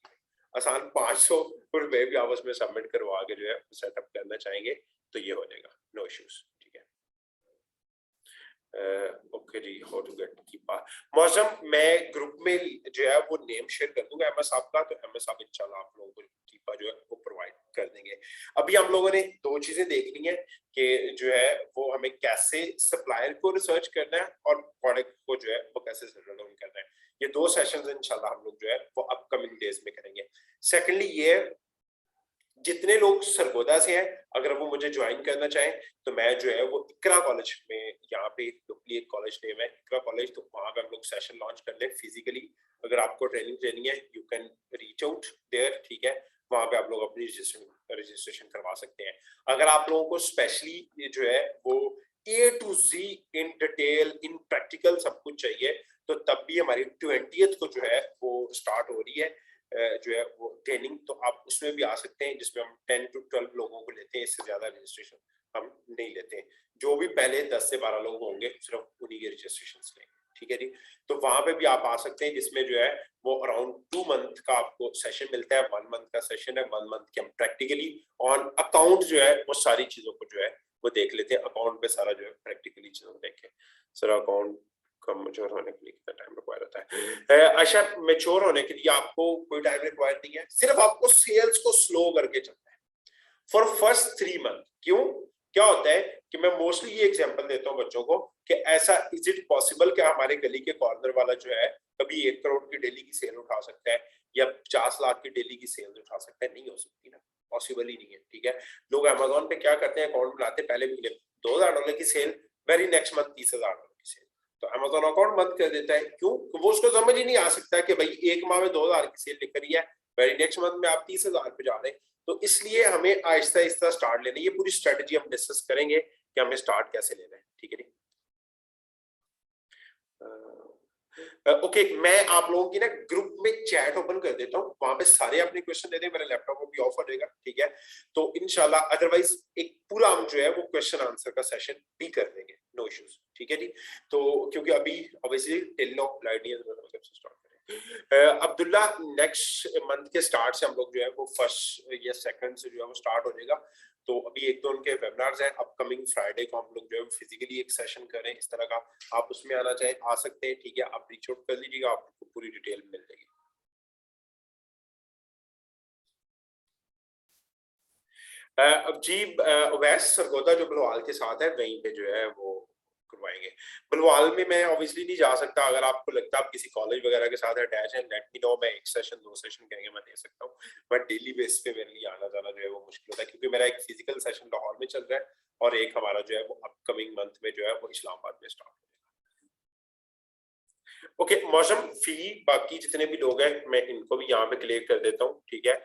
आसान 500 रुपए भी आपस में सबमिट करवा के जो है सेटअप करना चाहेंगे तो ये हो जाएगा, नो इश्यूज। ठीक है, ओके जी, हाउ टू गेट कीपा। मौसम मैं ग्रुप में जो है वो नेम शेयर कर दूंगा एमएस साहब का, तो एमएस साहब इंशाल्लाह आप लोगों को कीपा जो है वो प्रोवाइड कर देंगे। अभी हम लोगों ने 2 चीजें देखनी है कि जो है वो हमें कैसे सप्लायर को रिसर्च करना है और प्रोडक्ट को जो है वो कैसे सेटल डाउन करना है। ये 2 सेशंस इंशाल्लाह हम लोग जो है वो अपकमिंग डेज में करेंगे। सेकेंडली ये जितने लोग सरगोदा से हैं अगर वो मुझे ज्वाइन करना चाहें तो मैं जो है वो इकरा कॉलेज में, यहाँ पे एक कॉलेज नेम है इकरा कॉलेज, तो वहां पे हम लोग सेशन लॉन्च कर लें फिजिकली। अगर आपको ट्रेनिंग लेनी है you can reach out there, ठीक है, वहां पे आप लोग अपनी रजिस्ट्रेशन करवा सकते हैं। अगर आप लोगों को स्पेशली जो है वो A to Z in detail in practical सब कुछ चाहिए तो तब भी हमारी 20th को जो है वो स्टार्ट हो रही है जो है वो ट्रेनिंग, तो आप उसमें भी आ सकते हैं जिसमें हम 10 to 12 लोगों को लेते हैं, इससे ज्यादा रजिस्ट्रेशन हम नहीं लेते हैं। जो भी पहले 10 से 12 लोग होंगे सिर्फ उन्हीं के रजिस्ट्रेशन लेंगे, ठीक है जी। तो वहां पे भी आप आ सकते हैं जिसमें जो है वो अराउंड 2 मंथ का आपको सेशन मिलता है। 1 मंथ का सेशन है, 1 मंथ के हम प्रैक्टिकली ऑन अकाउंट जो है वो सारी चीजों को जो है वो देख लेते हैं। अकाउंट पे सारा जो है प्रैक्टिकली चीजों को देखें। सर अकाउंट कम मैच्योर होने के लिए कितना टाइम रिक्वायर होता है? अच्छा, मैच्योर होने के लिए आपको कोई टाइम रिक्वायर नहीं है, सिर्फ आपको सेल्स को स्लो करके चलना है फॉर फर्स्ट 3 मंथ। क्यों? क्या होता है कि मैं मोस्टली ये एग्जांपल देता हूँ बच्चों को कि ऐसा इज इट पॉसिबल कि हमारे गली के कॉर्नर वाला जो है कभी 1 करोड़ की डेली की सेल उठा सकता है या 50 लाख की डेली की सेल उठा सकता है? नहीं हो सकती ना, पॉसिबल ही नहीं है, ठीक है। लोग अमेज़न पे क्या करते हैं, अकाउंट बनाते पहले महीने $2,000 की सेल, वेरी नेक्स्ट मंथ $30,000 की सेल, तो अमेज़न अकाउंट बंद कर देता है। क्यों? वो उसको समझ ही नहीं आ सकता कि भाई 1 माह में 2,000 की सेल लिख रही है, वेरी नेक्स्ट मंथ में आप 30,000 पे जा रहे हैं। तो इसलिए हमें आहिस्ता आहिस्ता स्टार्ट लेना है। ये पूरी स्ट्रेटजी हम डिस्कस करेंगे कि हमें स्टार्ट कैसे लेना है, ठीक है जी। ओके, मैं आप लोगों की ना ग्रुप में चैट ओपन कर देता हूँ, वहां पे सारे अपने क्वेश्चन दे दें, मेरा लैपटॉप भी ऑफ हो जाएगा, ठीक है। तो इंशाल्लाह अदरवाइज एक पूरा हम जो है वो क्वेश्चन आंसर का सेशन भी कर देंगे, नो इश्यूज, ठीक है जी। तो क्योंकि अभी ऑब्वियसली टिल नाउ लाइडियंस स्टार्ट करें। अब्दुल्ला नेक्स्ट मंथ के स्टार्ट से हम लोग जो है वो फर्स्ट या सेकंड से जो है वो स्टार्ट हो जाएगा। तो अभी 1-2 उनके वेबिनार्स हैं, अपकमिंग फ्राइडे को हम लोग जो है फिजिकली एक सेशन करें इस तरह का। आप उसमें आना चाहें आ सकते हैं, ठीक है। आप रीच आउट कर लीजिएगा, आपको पूरी डिटेल मिल जाएगी। अब जी वैस सरगोदा जो बलवाल के साथ है वहीं पे जो है वो करवाएंगे। बलवाल में मैं ऑब्वियसली नहीं जा सकता, अगर आपको लगता है आप किसी कॉलेज वगैरह के साथ अटैच है लेट मी नो, मैं 1 सेशन 2 सेशन कहेंगे मैं दे सकता हूँ, बट डेली बेस पे मेरे लिए आना जाना जो है वो मुश्किल होता है क्योंकि मेरा एक फिजिकल सेशन लाहौर में चल रहा है और एक हमारा जो है वो अपकमिंग मंथ में जो है वो इस्लामाबाद में स्टार्ट होगा। ओके, मौसम फी बाकी जितने भी लोग हैं मैं इनको भी यहाँ पे क्लियर कर देता हूँ, ठीक है।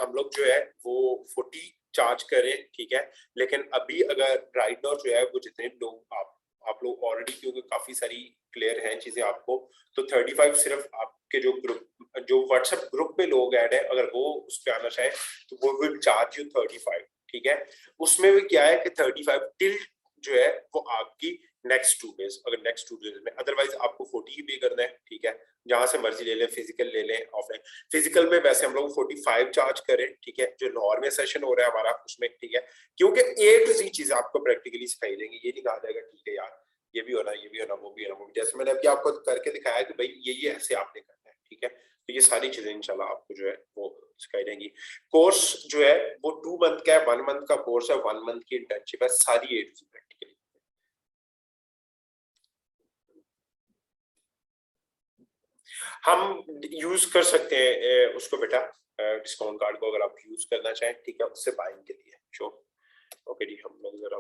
हम लोग जो है वो 40 चार्ज करें, ठीक है। लेकिन अभी अगर राइट नाउ जो है वो जितने लोग आप लोग ऑलरेडी, क्योंकि काफी सारी क्लियर हैं चीजें आपको, तो 35 सिर्फ आपके जो ग्रुप जो व्हाट्सएप ग्रुप में लोग ऐड है अगर वो उस पर आना चाहे तो वो विल चार्ज यू 35, ठीक है। उसमें भी क्या है कि 35 टिल जो है वो आपकी नेक्स्ट 2 डेज, अगर नेक्स्ट 2 डेज में, अदरवाइज आपको 40 ही पे करना है, ठीक है। जहां से मर्जी ले लें, फिजिकल ले लें ऑफलाइन। फिजिकल में वैसे हम लोग 45 चार्ज करें, ठीक है, जो लाहौर में सेशन हो रहा है हमारा उसमें, ठीक है, क्योंकि A to Z चीज आपको प्रैक्टिकली सिखाई देंगे। ये नहीं कहा जाएगा ठीक है यार ये भी होना, ये भी होना, वो भी होना, वो भी, जैसे मैंने अभी आपको करके दिखाया कि भाई ये ऐसे आपने करना है, ठीक है। तो ये सारी चीजें इंशाल्लाह आपको जो है वो सिखाई देंगी। कोर्स जो है वो 2 मंथ का है, 1 मंथ का कोर्स है, 1 मंथ की इंटर्नशिप है, सारी A to Z प्रैक्टिकली। हम यूज कर सकते हैं उसको बेटा, डिस्काउंट कार्ड को अगर आप यूज करना चाहें, ठीक है, उससे बाइंग के लिए। श्योर, ओके जी। हम लोग जरा